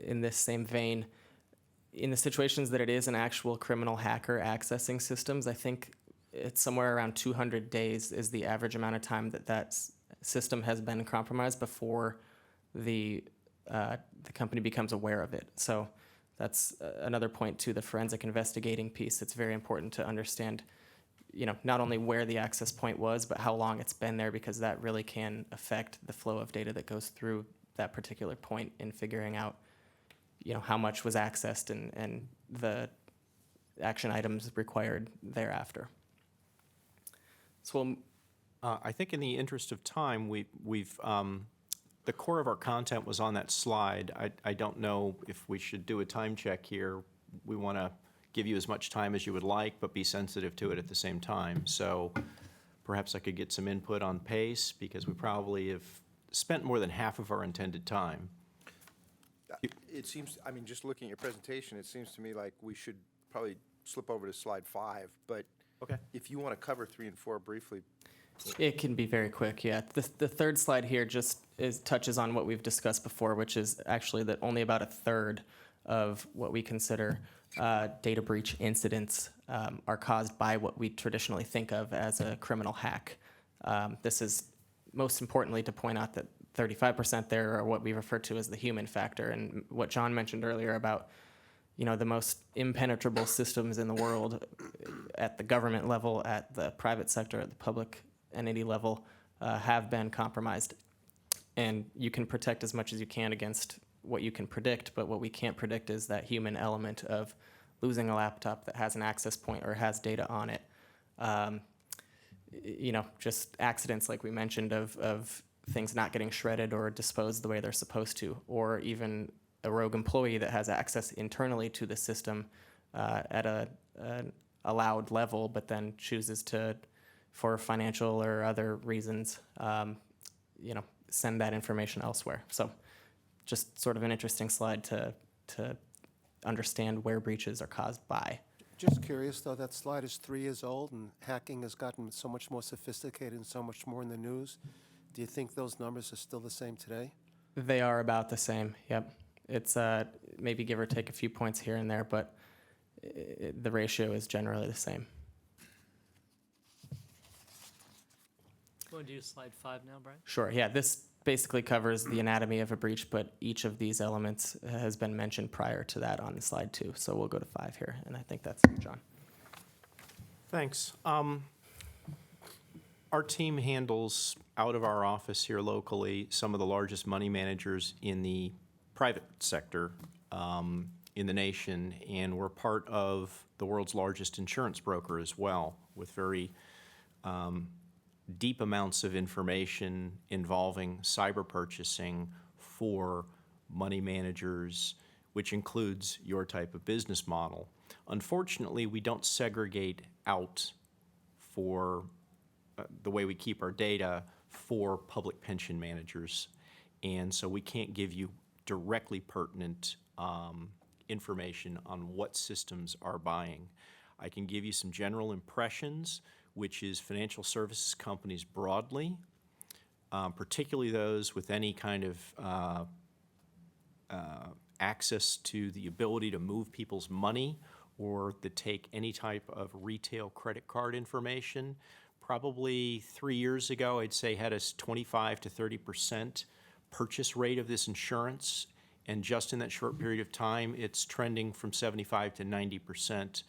in this same vein, in the situations that it is an actual criminal hacker accessing systems, I think it's somewhere around 200 days is the average amount of time that system has been compromised before the company becomes aware of it. So that's another point to the forensic investigating piece. It's very important to understand, not only where the access point was, but how long it's been there, because that really can affect the flow of data that goes through that particular point in figuring out, how much was accessed and the action items required thereafter. So we'll I think in the interest of time, we've the core of our content was on that slide. I don't know if we should do a time check here. We want to give you as much time as you would like, but be sensitive to it at the same time. So perhaps I could get some input on pace, because we probably have spent more than half of our intended time. It seems, just looking at your presentation, it seems to me like we should probably slip over to slide 5, but Okay. if you want to cover 3 and 4 briefly. It can be very quick, yeah. The third slide here just touches on what we've discussed before, which is actually that only about a third of what we consider data breach incidents are caused by what we traditionally think of as a criminal hack. This is most importantly to point out that 35% there are what we refer to as the human factor, and what John mentioned earlier about the most impenetrable systems in the world at the government level, at the private sector, at the public entity level have been compromised. And you can protect as much as you can against what you can predict, but what we can't predict is that human element of losing a laptop that has an access point or has data on it. Just accidents like we mentioned of things not getting shredded or disposed the way they're supposed to, or even a rogue employee that has access internally to the system at an allowed level, but then chooses to, for financial or other reasons, send that information elsewhere. So just sort of an interesting slide to understand where breaches are caused by. Just curious, though, that slide is 3 years old, and hacking has gotten so much more sophisticated and so much more in the news. Do you think those numbers are still the same today? They are about the same, yep. It's maybe give or take a few points here and there, but the ratio is generally the same. Want to do slide 5 now, Brian? Sure, yeah, this basically covers the anatomy of a breach, but each of these elements has been mentioned prior to that on slide 2. So we'll go to 5 here, and I think that's John. Thanks. Our team handles, out of our office here locally, some of the largest money managers in the private sector in the nation, and we're part of the world's largest insurance broker as well, with very deep amounts of information involving cyber purchasing for money managers, which includes your type of business model. Unfortunately, we don't segregate out for the way we keep our data for public pension managers, and so we can't give you directly pertinent information on what systems are buying. I can give you some general impressions, which is financial services companies broadly, particularly those with any kind of access to the ability to move people's money or that take any type of retail credit card information. Probably 3 years ago, I'd say had a 25 to 30% purchase rate of this insurance, and just in that short period of time, it's trending from 75 to 90%.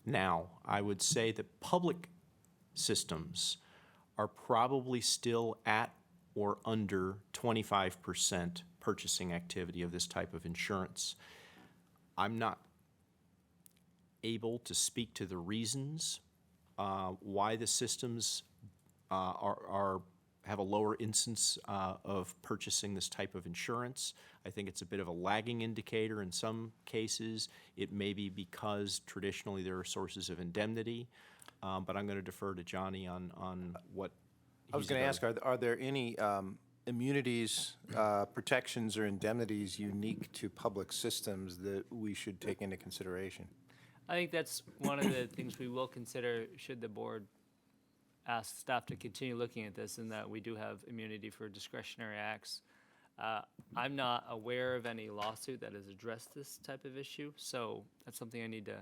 Now, I would say that public systems are probably still at or under 25% purchasing activity of this type of insurance. I'm not able to speak to the reasons why the systems have a lower instance of purchasing this type of insurance. I think it's a bit of a lagging indicator in some cases. It may be because traditionally there are sources of indemnity, but I'm going to defer to Johnny on what I was going to ask, are there any immunities, protections, or indemnities unique to public systems that we should take into consideration? I think that's one of the things we will consider should the board ask staff to continue looking at this, and that we do have immunity for discretionary acts. I'm not aware of any lawsuit that has addressed this type of issue, so that's something I need to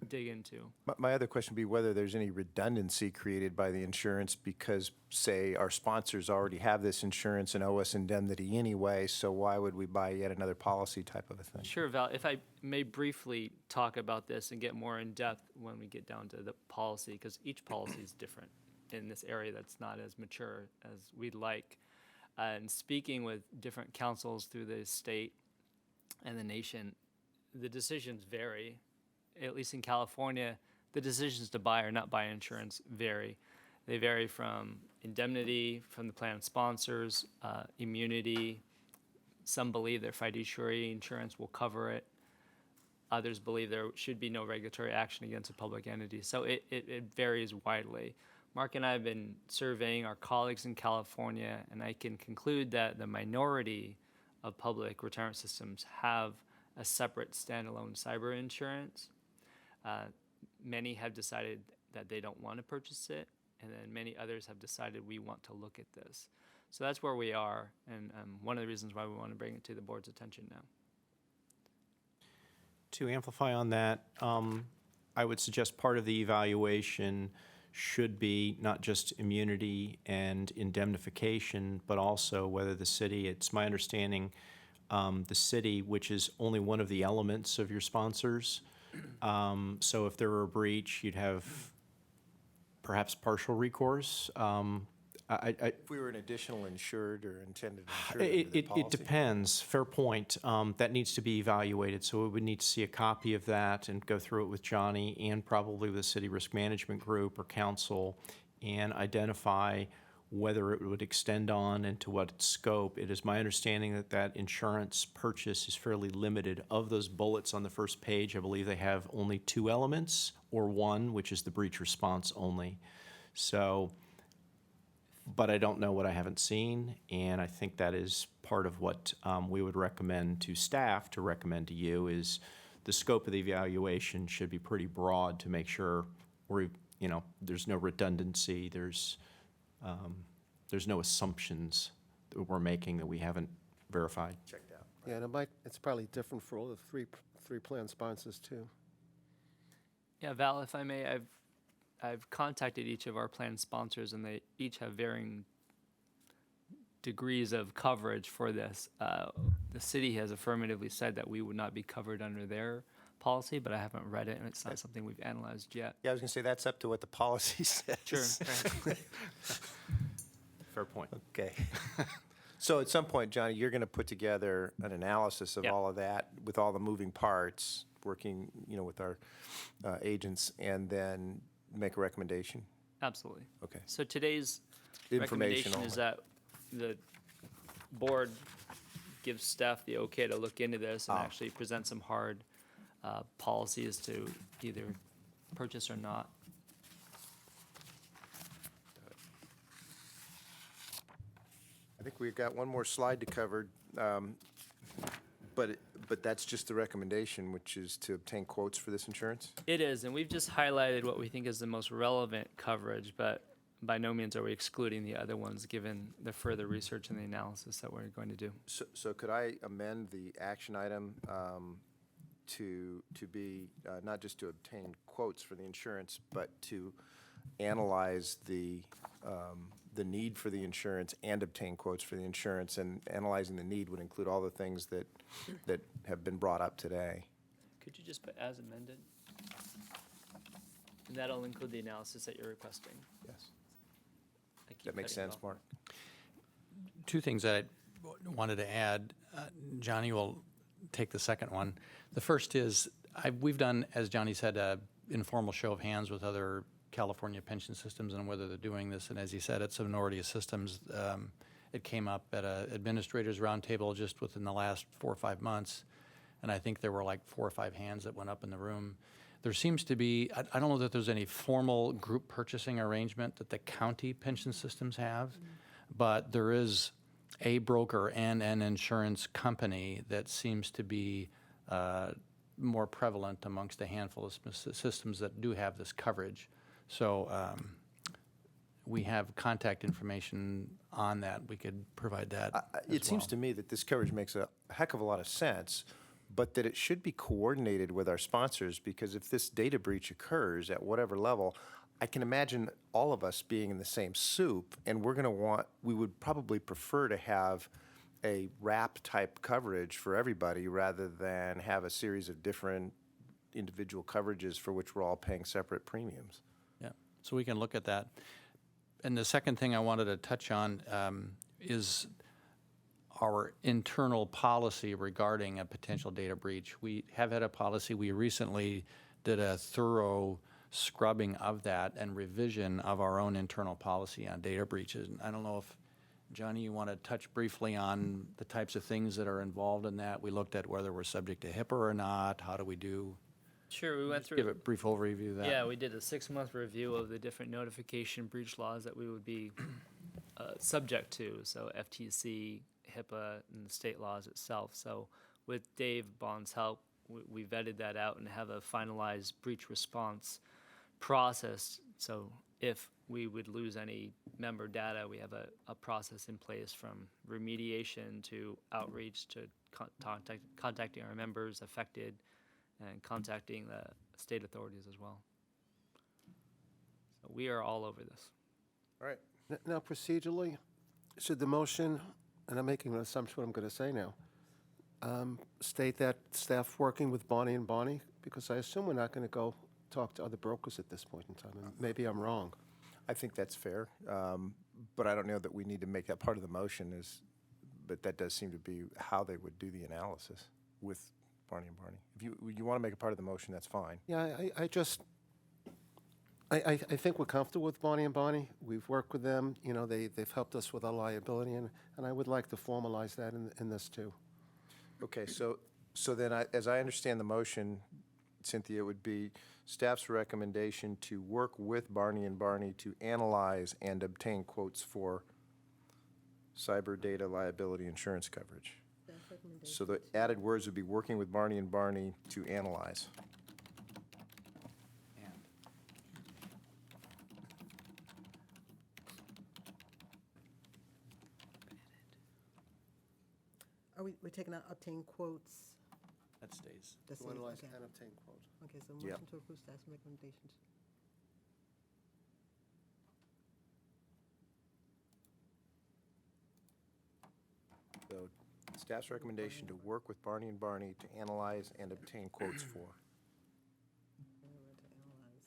dig into. My other question would be whether there's any redundancy created by the insurance because, say, our sponsors already have this insurance and owe us indemnity anyway, so why would we buy yet another policy type of a thing? Sure, Val, if I may briefly talk about this and get more in depth when we get down to the policy, because each policy is different in this area that's not as mature as we'd like. And speaking with different councils through the state and the nation, the decisions vary. At least in California, the decisions to buy or not buy insurance vary. They vary from indemnity from the plan sponsors, immunity. Some believe their fiduciary insurance will cover it. Others believe there should be no regulatory action against a public entity. So it varies widely. Mark and I have been surveying our colleagues in California, and I can conclude that the minority of public retirement systems have a separate standalone cyber insurance. Many have decided that they don't want to purchase it, and then many others have decided we want to look at this. So that's where we are, and one of the reasons why we want to bring it to the board's attention now. To amplify on that, I would suggest part of the evaluation should be not just immunity and indemnification, but also whether the city, it's my understanding, the city, which is only one of the elements of your sponsors. So if there were a breach, you'd have perhaps partial recourse. If we were an additional insured or intended insured under the It policy? depends. Fair point. That needs to be evaluated. So we would need to see a copy of that and go through it with Johnny and probably with the city risk management group or council and identify whether it would extend on and to what scope. It is my understanding that that insurance purchase is fairly limited. Of those bullets on the first page, I believe they have only 2 elements or 1, which is the breach response only. So, but I don't know what I haven't seen, and I think that is part of what we would recommend to staff to recommend to you is the scope of the evaluation should be pretty broad to make sure there's no redundancy, there's no assumptions that we're making that we haven't verified. Checked out. Yeah, and it's probably different for all the three plan sponsors too. Yeah, Val, if I may, I've contacted each of our plan sponsors, and they each have varying degrees of coverage for this. The city has affirmatively said that we would not be covered under their policy, but I haven't read it, and it's not something we've analyzed yet. Yeah, I was going to say, that's up to what the policy says. Sure. Fair point. Okay. So at some point, Johnny, you're going to put together an analysis of Yeah. all of that with all the moving parts, working, with our agents, and then make a recommendation? Absolutely. Okay. So today's Information recommendation is that the board gives staff the okay to look into this and actually present some hard policies to either purchase or not. I think we've got one more slide to cover, but that's just the recommendation, which is to obtain quotes for this insurance? It is, and we've just highlighted what we think is the most relevant coverage, but by no means are we excluding the other ones, given the further research and the analysis that we're going to do. So could I amend the action item to be not just to obtain quotes for the insurance, but to analyze the need for the insurance and obtain quotes for the insurance, and analyzing the need would include all the things that have been brought up today. Could you just put as amended? And that'll include the analysis that you're requesting. Yes. I keep That makes cutting you sense, off. Mark? 2 things that I wanted to add. Johnny will take the second one. The first is we've done, as Johnny said, an informal show of hands with other California pension systems and whether they're doing this. And as he said, it's a minority of systems. It came up at an administrators roundtable just within the last 4 or 5 months. And I think there were like 4 or 5 hands that went up in the room. There seems to be, I don't know that there's any formal group purchasing arrangement that the county pension systems have, but there is a broker and an insurance company that seems to be more prevalent amongst a handful of systems that do have this coverage. So we have contact information on that. We could provide that. It seems to me that this coverage makes a heck of a lot of sense, but that it should be coordinated with our sponsors, because if this data breach occurs at whatever level, I can imagine all of us being in the same soup, and we would probably prefer to have a wrap-type coverage for everybody rather than have a series of different individual coverages for which we're all paying separate premiums. Yeah, so we can look at that. And the second thing I wanted to touch on, is our internal policy regarding a potential data breach. We have had a policy. We recently did a thorough scrubbing of that and revision of our own internal policy on data breaches. And I don't know if, Johnny, you want to touch briefly on the types of things that are involved in that? We looked at whether we're subject to HIPAA or not. How do we do? Sure, we went through. Give a brief overview of that. Yeah, we did a 6-month review of the different notification breach laws that we would be subject to. So FTC, HIPAA, and the state laws itself. So with Dave Bond's help, we vetted that out and have a finalized breach response process. So if we would lose any member data, we have a process in place from remediation to outreach to contacting our members affected and contacting the state authorities as well. So we are all over this. All right. Now procedurally, should the motion, and I'm making an assumption what I'm going to say now, state that staff working with Bonnie and Bonnie? Because I assume we're not going to go talk to other brokers at this point in time, and maybe I'm wrong. I think that's fair, but I don't know that we need to make that part of the motion, but that does seem to be how they would do the analysis with Barney and Barney. If you want to make it part of the motion, that's fine. Yeah, I think we're comfortable with Bonnie and Bonnie. We've worked with them. You know, they've helped us with our liability, and I would like to formalize that in this too. Okay, so then, as I understand the motion, Cynthia, it would be staff's recommendation to work with Barney and Barney to analyze and obtain quotes for cyber data liability insurance coverage. So the added words would be working with Barney and Barney to analyze. We're taking out obtain quotes. That stays. That's To analyze okay. and obtain quote. Okay, so Yep. motion to approve staff's recommendations. So staff's recommendation to work with Barney and Barney to analyze and obtain quotes for. To analyze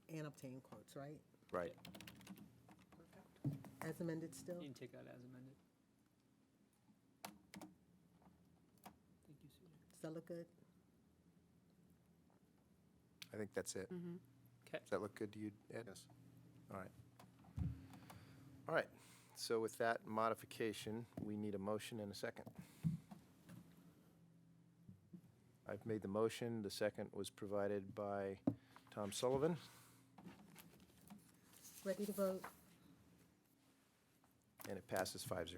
and obtain quotes, right? Right. As amended still? You can take that as amended. Does that look good? I think that's it. Okay. Does that look good to you, Ed? Yes. All right. All right. So with that modification, we need a motion and a second. I've made the motion. The second was provided by Tom Sullivan. Ready to vote? And it passes 5-0.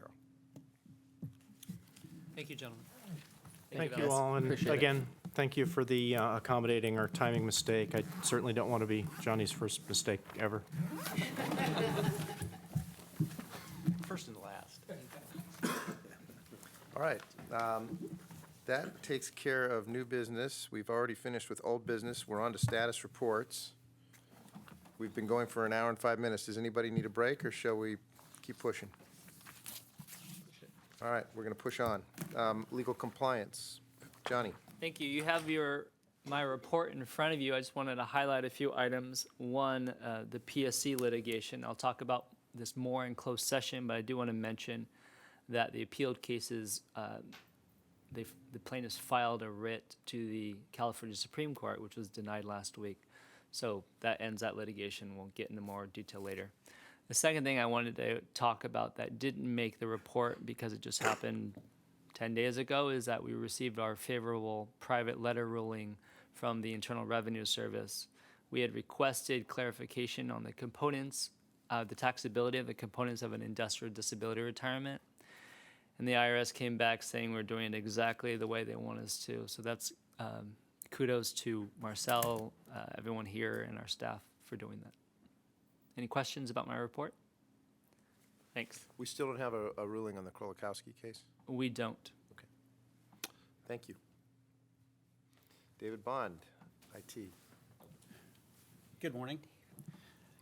Thank you, gentlemen. Thank you all, and Appreciate it. again, thank you for the accommodating our timing mistake. I certainly don't want to be Johnny's first mistake ever. First and last. All right. That takes care of new business. We've already finished with old business. We're on to status reports. We've been going for an hour and 5 minutes. Does anybody need a break, or shall we keep pushing? All right, we're going to push on. Legal compliance. Johnny. Thank you. You have my report in front of you. I just wanted to highlight a few items. One, the PSC litigation. I'll talk about this more in closed session, but I do want to mention that the appealed cases, the plaintiffs filed a writ to the California Supreme Court, which was denied last week. So that ends that litigation. We'll get into more detail later. The second thing I wanted to talk about that didn't make the report because it just happened 10 days ago is that we received our favorable private letter ruling from the Internal Revenue Service. We had requested clarification on the components, the taxability of the components of an industrial disability retirement. And the IRS came back saying we're doing it exactly the way they want us to. So that's kudos to Marcel, everyone here, and our staff for doing that. Any questions about my report? Thanks. We still don't have a ruling on the Krolikowski case? We don't. Okay. Thank you. David Bond, IT. Good morning.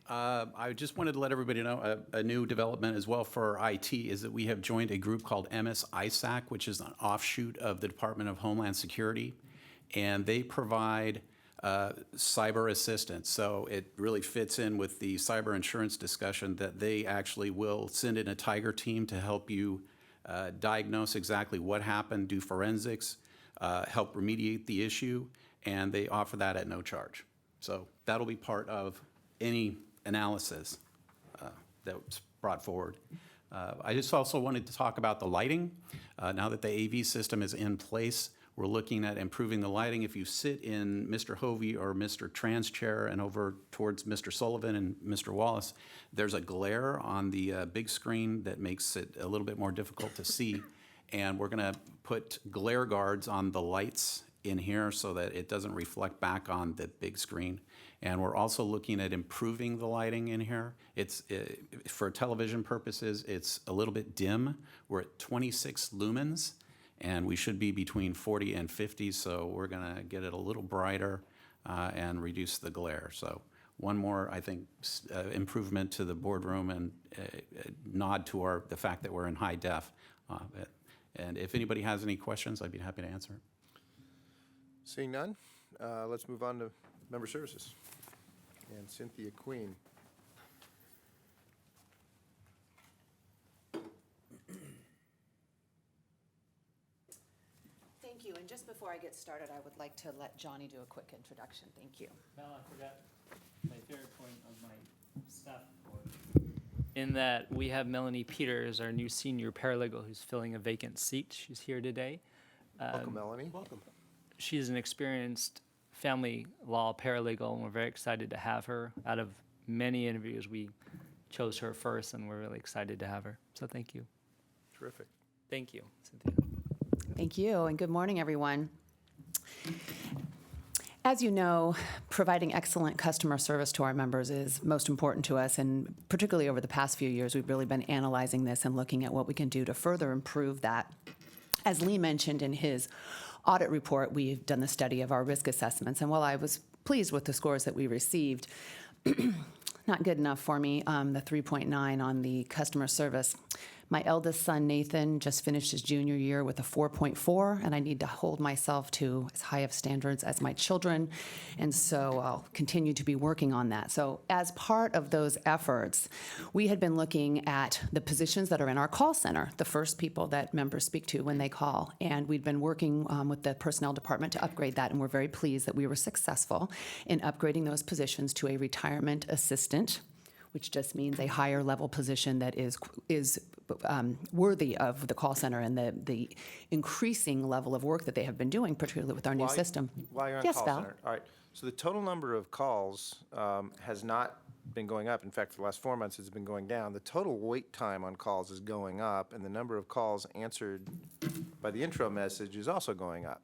I just wanted to let everybody know a new development as well for IT is that we have joined a group called MS-ISAC, which is an offshoot of the Department of Homeland Security, and they provide cyber assistance. So it really fits in with the cyber insurance discussion that they actually will send in a Tiger team to help you diagnose exactly what happened, do forensics, help remediate the issue, and they offer that at no charge. So that'll be part of any analysis that's brought forward. I just also wanted to talk about the lighting. Now that the AV system is in place, we're looking at improving the lighting. If you sit in Mr. Hovey or Mr. Tran's chair and over towards Mr. Sullivan and Mr. Wallace, there's a glare on the big screen that makes it a little bit more difficult to see. And we're going to put glare guards on the lights in here so that it doesn't reflect back on the big screen. And we're also looking at improving the lighting in here. It's for television purposes, it's a little bit dim. We're at 26 lumens, and we should be between 40 and 50, so we're gonna get it a little brighter and reduce the glare. So one more, I think, improvement to the boardroom and nod to the fact that we're in high def. And if anybody has any questions, I'd be happy to answer. Seeing none, let's move on to member services. And Cynthia Queen. Thank you, and just before I get started, I would like to let Johnny do a quick introduction. Thank you. Mel, I forgot my favorite point of my staff report, in that we have Melanie Peters, our new senior paralegal, who's filling a vacant seat. She's here today. Welcome, Melanie. Welcome. She's an experienced family law paralegal, and we're very excited to have her. Out of many interviews, we chose her first, and we're really excited to have her. So thank you. Terrific. Thank you, Cynthia. Thank you, and good morning, everyone. As you know, providing excellent customer service to our members is most important to us, and particularly over the past few years, we've really been analyzing this and looking at what we can do to further improve that. As Lee mentioned in his audit report, we've done the study of our risk assessments, and while I was pleased with the scores that we received, not good enough for me, the 3.9 on the customer service. My eldest son, Nathan, just finished his junior year with a 4.4, and I need to hold myself to as high of standards as my children, and so I'll continue to be working on that. So as part of those efforts, we had been looking at the positions that are in our call center, the first people that members speak to when they call, and we'd been working with the personnel department to upgrade that, and we're very pleased that we were successful in upgrading those positions to a retirement assistant, which just means a higher level position that is worthy of the call center and the increasing level of work that they have been doing, particularly with our new system. While you're on Yes, call Val. center. All right. So the total number of calls has not been going up. In fact, for the last 4 months, it's been going down. The total wait time on calls is going up, and the number of calls answered by the intro message is also going up.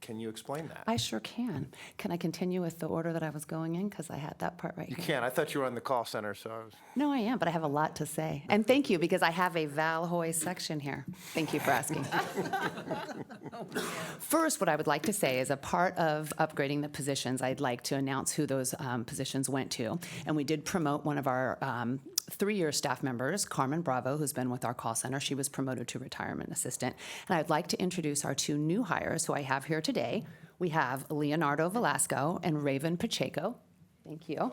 Can you explain that? I sure can. Can I continue with the order that I was going in? Because I had that part right You here. can. I thought you were on the call center, so I was. No, I am, but I have a lot to say. And thank you, because I have a Val Hoy section here. Thank you for asking. First, what I would like to say is a part of upgrading the positions, I'd like to announce who those positions went to. And we did promote one of our 3-year staff members, Carmen Bravo, who's been with our call center. She was promoted to retirement assistant. And I'd like to introduce our 2 new hires who I have here today. We have Leonardo Velasco and Raven Pacheco. Thank you.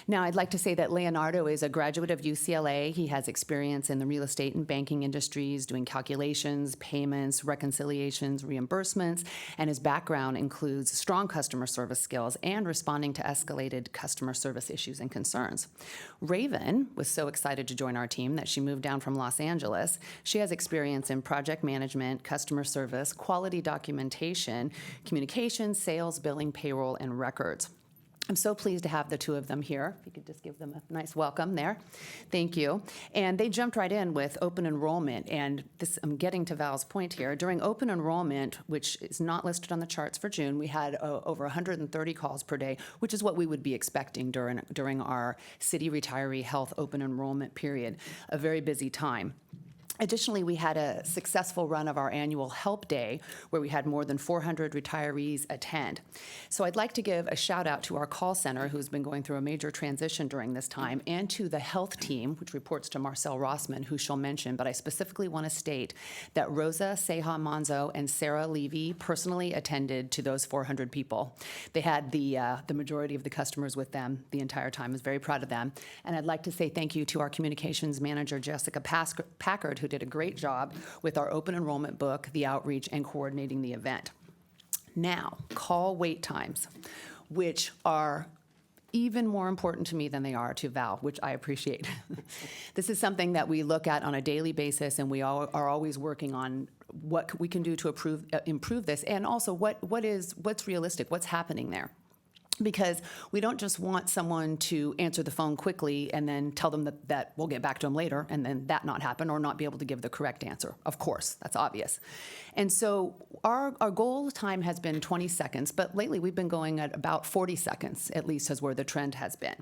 Now, I'd like to say that Leonardo is a graduate of UCLA. He has experience in the real estate and banking industries, doing calculations, payments, reconciliations, reimbursements, and his background includes strong customer service skills and responding to escalated customer service issues and concerns. Raven was so excited to join our team that she moved down from Los Angeles. She has experience in project management, customer service, quality documentation, communications, sales, billing, payroll, and records. I'm so pleased to have the 2 of them here. If you could just give them a nice welcome there. Thank you. And they jumped right in with open enrollment. And this, I'm getting to Val's point here. During open enrollment, which is not listed on the charts for June, we had over 130 calls per day, which is what we would be expecting during our city retiree health open enrollment period. A very busy time. Additionally, we had a successful run of our annual Help Day where we had more than 400 retirees attend. So I'd like to give a shout out to our call center, who's been going through a major transition during this time, and to the health team, which reports to Marcel Rossman, who she'll mention, but I specifically want to state that Rosa Seja Monzo and Sarah Levy personally attended to those 400 people. They had the majority of the customers with them the entire time. I was very proud of them. And I'd like to say thank you to our communications manager, Jessica Packard, who did a great job with our open enrollment book, the outreach, and coordinating the event. Now, call wait times, which are even more important to me than they are to Val, which I appreciate. This is something that we look at on a daily basis, and we are always working on what we can do to improve this, and also what's realistic, what's happening there. Because we don't just want someone to answer the phone quickly and then tell them that we'll get back to them later and then that not happen or not be able to give the correct answer. Of course, that's obvious. And so our goal time has been 20 seconds, but lately we've been going at about 40 seconds, at least, is where the trend has been.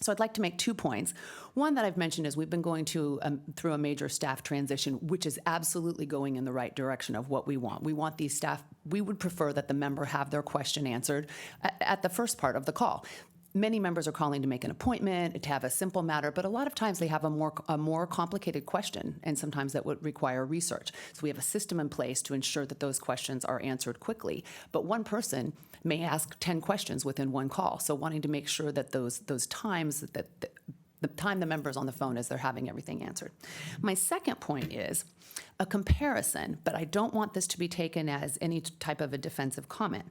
So I'd like to make 2 points. One that I've mentioned is we've been going through a major staff transition, which is absolutely going in the right direction of what we want. We want these staff, we would prefer that the member have their question answered at the first part of the call. Many members are calling to make an appointment, to have a simple matter, but a lot of times they have a more complicated question, and sometimes that would require research. So we have a system in place to ensure that those questions are answered quickly. But one person may ask 10 questions within one call, so wanting to make sure that those times, that the time the member's on the phone is they're having everything answered. My second point is a comparison, but I don't want this to be taken as any type of a defensive comment.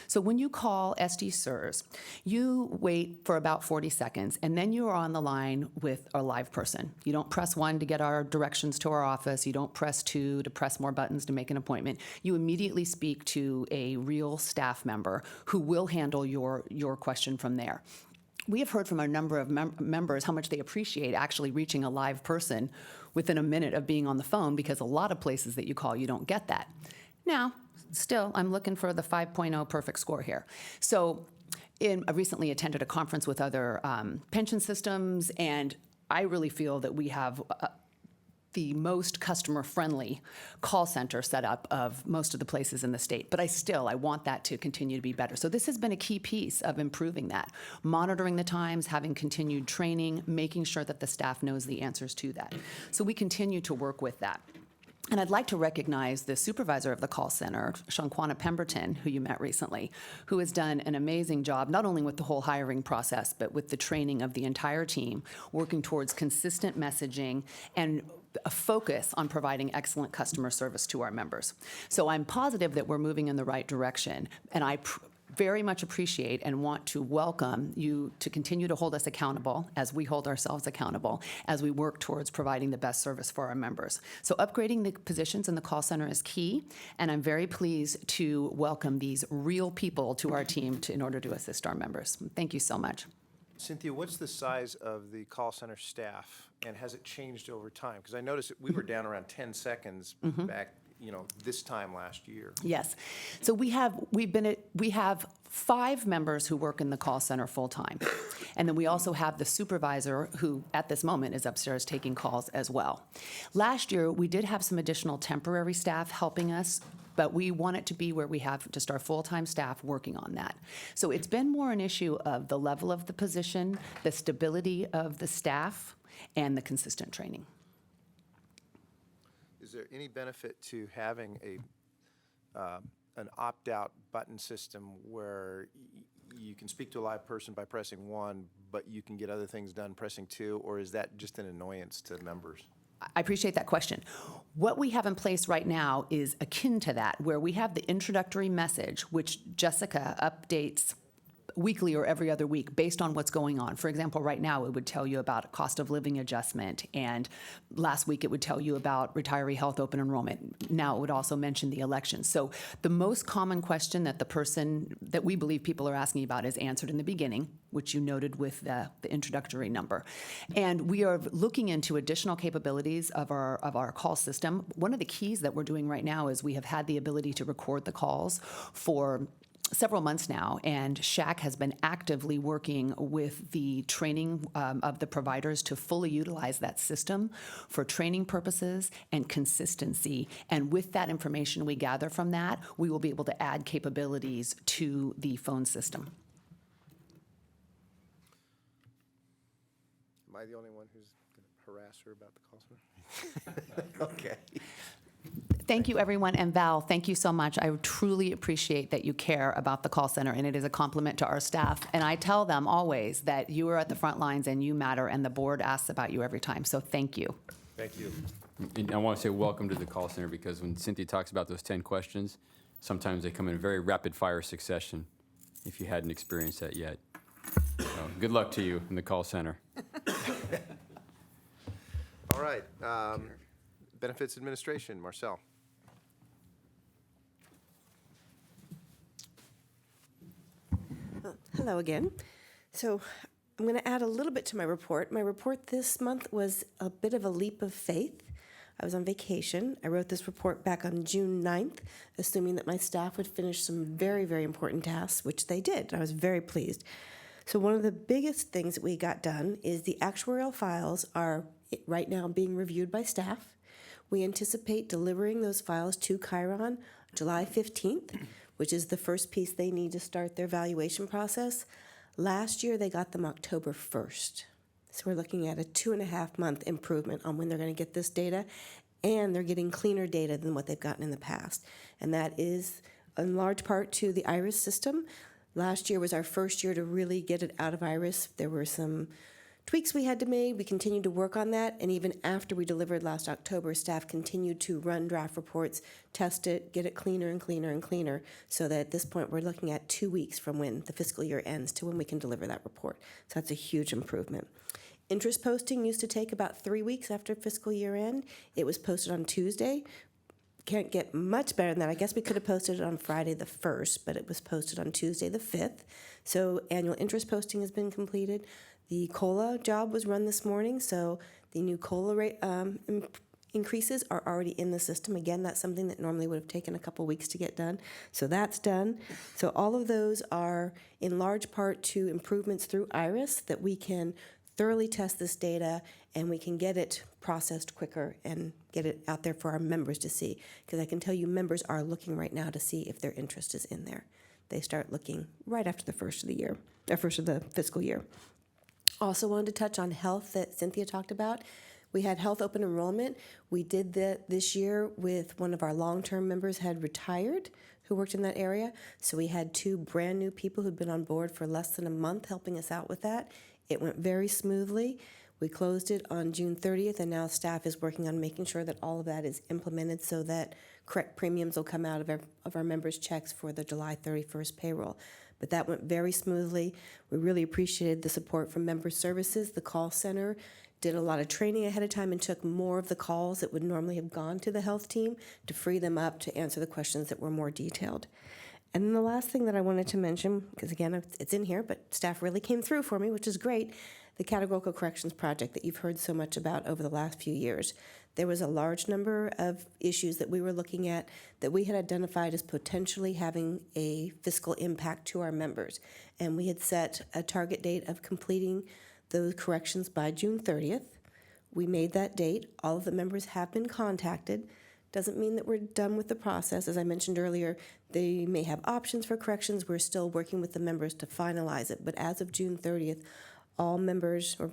So when you call SDCERS, you wait for about 40 seconds, and then you are on the line with a live person. You don't press 1 to get our directions to our office. You don't press 2 to press more buttons to make an appointment. You immediately speak to a real staff member who will handle your question from there. We have heard from a number of members how much they appreciate actually reaching a live person within a minute of being on the phone, because a lot of places that you call, you don't get that. Now, still, I'm looking for the 5.0 perfect score here. So I recently attended a conference with other pension systems, and I really feel that we have the most customer-friendly call center setup of most of the places in the state. But I want that to continue to be better. So this has been a key piece of improving that. Monitoring the times, having continued training, making sure that the staff knows the answers to that. So we continue to work with that. And I'd like to recognize the supervisor of the call center, Shankwana Pemberton, who you met recently, who has done an amazing job, not only with the whole hiring process, but with the training of the entire team, working towards consistent messaging and a focus on providing excellent customer service to our members. So I'm positive that we're moving in the right direction, and I very much appreciate and want to welcome you to continue to hold us accountable as we hold ourselves accountable as we work towards providing the best service for our members. So upgrading the positions in the call center is key, and I'm very pleased to welcome these real people to our team in order to assist our members. Thank you so much. Cynthia, what's the size of the call center staff, and has it changed over time? Because I noticed we were down around 10 seconds back, this time last year. Yes. So we have 5 members who work in the call center full time. And then we also have the supervisor who at this moment is upstairs taking calls as well. Last year, we did have some additional temporary staff helping us, but we want it to be where we have just our full-time staff working on that. So it's been more an issue of the level of the position, the stability of the staff, and the consistent training. Is there any benefit to having an opt-out button system where you can speak to a live person by pressing 1, but you can get other things done pressing 2, or is that just an annoyance to members? I appreciate that question. What we have in place right now is akin to that, where we have the introductory message, which Jessica updates weekly or every other week based on what's going on. For example, right now it would tell you about a cost of living adjustment, and last week it would tell you about retiree health open enrollment. Now it would also mention the election. So the most common question that we believe people are asking about is answered in the beginning, which you noted with the introductory number. And we are looking into additional capabilities of our call system. One of the keys that we're doing right now is we have had the ability to record the calls for several months now, and SHAC has been actively working with the training of the providers to fully utilize that system for training purposes and consistency. And with that information we gather from that, we will be able to add capabilities to the phone system. Am I the only one who's going to harass her about the call center? Okay. Thank you, everyone. And Val, thank you so much. I truly appreciate that you care about the call center, and it is a compliment to our staff. And I tell them always that you are at the front lines and you matter, and the board asks about you every time. So thank you. Thank you. And I want to say welcome to the call center, because when Cynthia talks about those 10 questions, sometimes they come in very rapid fire succession, if you hadn't experienced that yet. So good luck to you in the call center. All right. Benefits Administration, Marcel. Hello again. So I'm going to add a little bit to my report. My report this month was a bit of a leap of faith. I was on vacation. I wrote this report back on June 9th, assuming that my staff would finish some very, very important tasks, which they did. I was very pleased. So one of the biggest things that we got done is the actuarial files are right now being reviewed by staff. We anticipate delivering those files to Chiron July 15th, which is the first piece they need to start their valuation process. Last year, they got them October 1st. So we're looking at a 2.5-month improvement on when they're going to get this data, and they're getting cleaner data than what they've gotten in the past. And that is in large part to the IRIS system. Last year was our first year to really get it out of IRIS. There were some tweaks we had to make. We continued to work on that, and even after we delivered last October, staff continued to run draft reports, test it, get it cleaner and cleaner and cleaner, so that at this point we're looking at 2 weeks from when the fiscal year ends to when we can deliver that report. So that's a huge improvement. Interest posting used to take about 3 weeks after fiscal year end. It was posted on Tuesday. Can't get much better than that. I guess we could have posted it on Friday the 1st, but it was posted on Tuesday the 5th. So annual interest posting has been completed. The COLA job was run this morning, so the new COLA rate increases are already in the system. Again, that's something that normally would have taken a couple weeks to get done. So that's done. So all of those are in large part to improvements through IRIS that we can thoroughly test this data and we can get it processed quicker and get it out there for our members to see. Because I can tell you members are looking right now to see if their interest is in there. They start looking right after the first of the fiscal year. Also wanted to touch on health that Cynthia talked about. We had health open enrollment. We did that this year with one of our long-term members had retired who worked in that area. So we had 2 brand new people who'd been on board for less than a month helping us out with that. It went very smoothly. We closed it on June 30th, and now staff is working on making sure that all of that is implemented so that correct premiums will come out of our members' checks for the July 31st payroll. But that went very smoothly. We really appreciated the support from member services. The call center did a lot of training ahead of time and took more of the calls that would normally have gone to the health team to free them up to answer the questions that were more detailed. And then the last thing that I wanted to mention, because again, it's in here, but staff really came through for me, which is great, the categorical corrections project that you've heard so much about over the last few years. There was a large number of issues that we were looking at that we had identified as potentially having a fiscal impact to our members. And we had set a target date of completing those corrections by June 30th. We made that date. All of the members have been contacted. Doesn't mean that we're done with the process. As I mentioned earlier, they may have options for corrections. We're still working with the members to finalize it. But as of June 30th, all members, or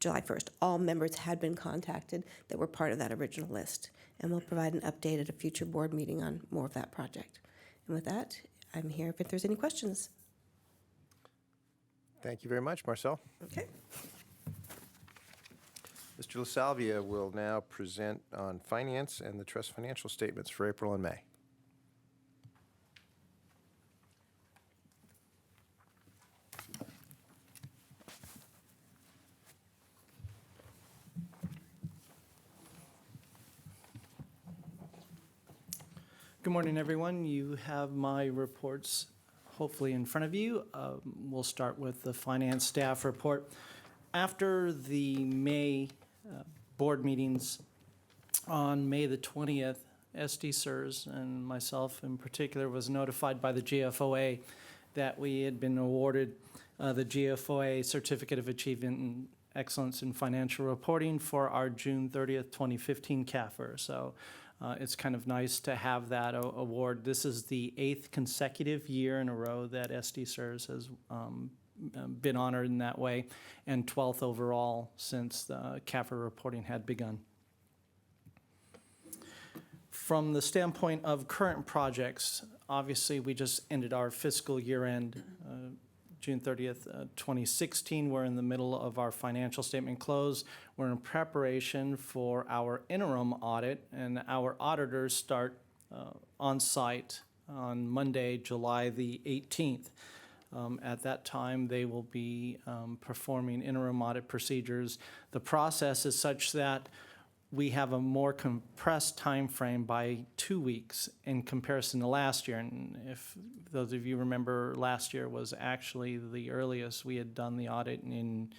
July 1st, all members had been contacted that were part of that original list. And we'll provide an update at a future board meeting on more of that project. And with that, I'm here if there's any questions. Thank you very much, Marcel. Okay. Mr. LaSalvia will now present on finance and the trust financial statements for April and May. Good morning, everyone. You have my reports hopefully in front of you. We'll start with the finance staff report. After the May board meetings on May the 20th, SDCERS, and myself in particular, was notified by the GFOA that we had been awarded the GFOA Certificate of Achievement and Excellence in Financial Reporting for our June 30th, 2015 CAFR. So it's kind of nice to have that award. This is the 8th consecutive year in a row that SDCERS has been honored in that way, and 12th overall since the CAFR reporting had begun. From the standpoint of current projects, obviously we just ended our fiscal year end, June 30th, 2016. We're in the middle of our financial statement close. We're in preparation for our interim audit, and our auditors start on site on Monday, July the 18th. At that time, they will be performing interim audit procedures. The process is such that we have a more compressed time frame by 2 weeks in comparison to last year. And if those of you remember, last year was actually the earliest we had done the audit in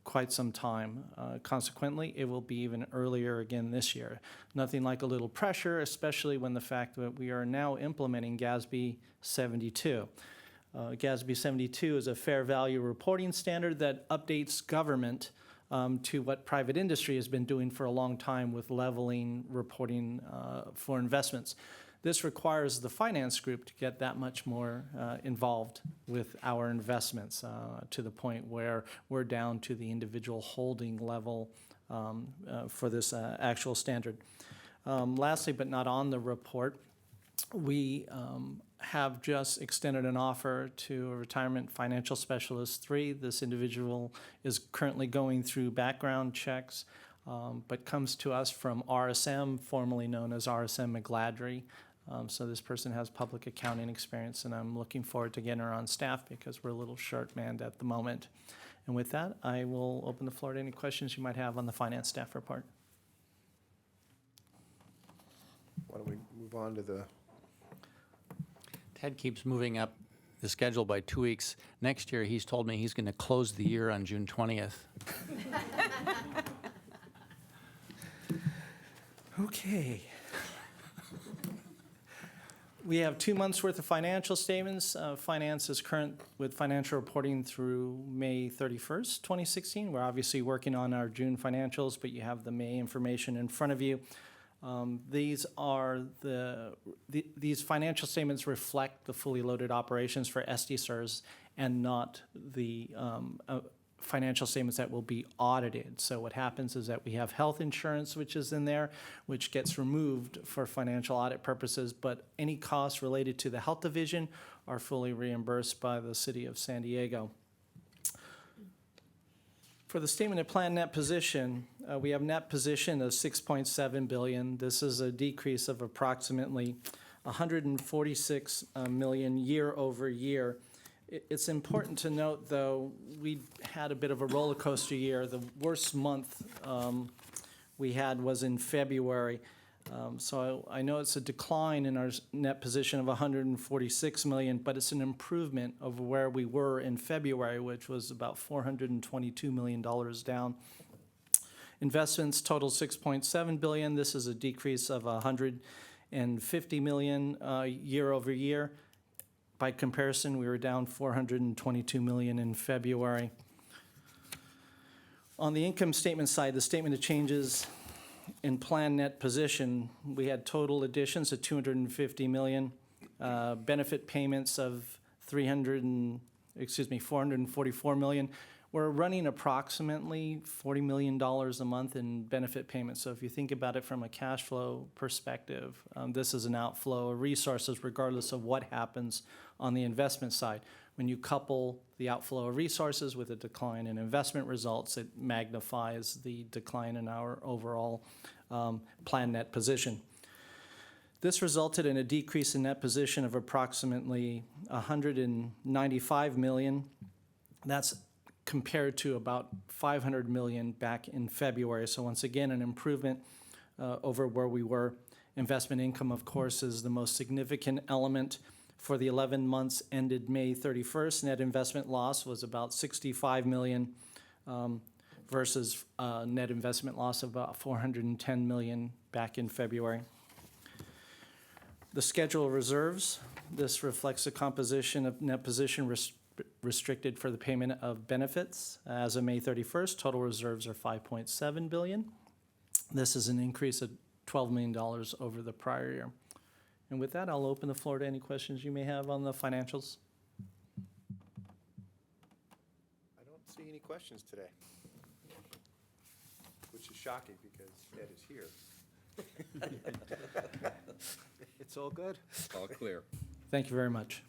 quite some time. Consequently, it will be even earlier again this year. Nothing like a little pressure, especially when the fact that we are now implementing GASB 72. GASB 72 is a fair value reporting standard that updates government to what private industry has been doing for a long time with leveling reporting for investments. This requires the finance group to get that much more involved with our investments to the point where we're down to the individual holding level for this actual standard. Lastly, but not on the report, we have just extended an offer to a retirement financial specialist 3. This individual is currently going through background checks, but comes to us from RSM, formerly known as RSM McGladrey. So this person has public accounting experience, and I'm looking forward to getting her on staff because we're a little short-manned at the moment. And with that, I will open the floor to any questions you might have on the finance staff report. Why don't we move on to the Ted keeps moving up the schedule by 2 weeks. Next year, he's told me he's going to close the year on June 20th. Okay. We have 2 months' worth of financial statements. Finance is current with financial reporting through May 31st, 2016. We're obviously working on our June financials, but you have the May information in front of you. These financial statements reflect the fully loaded operations for SDCERS and not the financial statements that will be audited. So what happens is that we have health insurance, which is in there, which gets removed for financial audit purposes, but any costs related to the health division are fully reimbursed by the city of San Diego. For the statement of planned net position, we have net position of $6.7 billion. This is a decrease of approximately $146 million year over year. It's important to note, though, we had a bit of a roller coaster year. The worst month we had was in February. So I know it's a decline in our net position of $146 million, but it's an improvement over where we were in February, which was about $422 million down. Investments total $6.7 billion. This is a decrease of $150 million year over year. By comparison, we were down $422 million in February. On the income statement side, the statement of changes in planned net position, we had total additions of $250 million, benefit payments of $444 million. We're running approximately $40 million a month in benefit payments. So if you think about it from a cash flow perspective, this is an outflow of resources regardless of what happens on the investment side. When you couple the outflow of resources with a decline in investment results, it magnifies the decline in our overall planned net position. This resulted in a decrease in net position of approximately $195 million. That's compared to about $500 million back in February. So once again, an improvement over where we were. Investment income, of course, is the most significant element. For the 11 months ended May 31st, net investment loss was about $65 million versus net investment loss of about $410 million back in February. The schedule of reserves, this reflects the composition of net position restricted for the payment of benefits. As of May 31st, total reserves are $5.7 billion. This is an increase of $12 million over the prior year. And with that, I'll open the floor to any questions you may have on the financials. I don't see any questions today, which is shocking because Ed is here. It's all good. All clear. Thank you very much.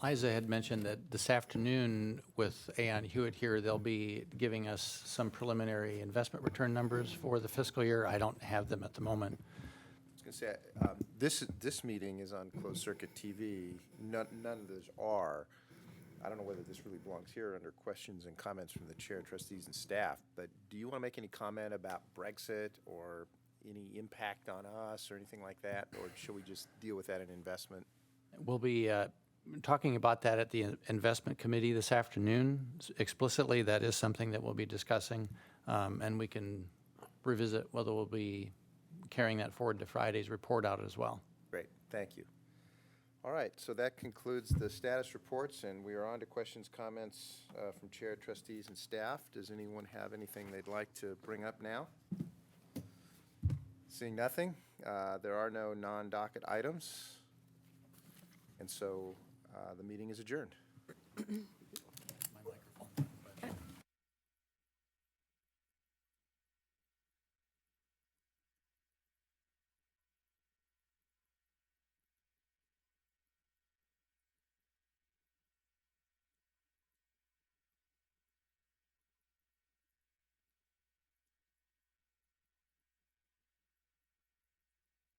Liza had mentioned that this afternoon with Aon Hewitt here, they'll be giving us some preliminary investment return numbers for the fiscal year. I don't have them at the moment. I was going to say, this meeting is on closed circuit TV. None of those are. I don't know whether this really belongs here under questions and comments from the chair, trustees, and staff, but do you want to make any comment about Brexit or any impact on us or anything like that, or should we just deal with that in investment? We'll be talking about that at the investment committee this afternoon. Explicitly, that is something that we'll be discussing, and we can revisit whether we'll be carrying that forward to Friday's report out as well. Great, thank you. All right, so that concludes the status reports, and we are on to questions, comments from chair, trustees, and staff. Does anyone have anything they'd like to bring up now? Seeing nothing, there are no non-docket items, and so the meeting is adjourned.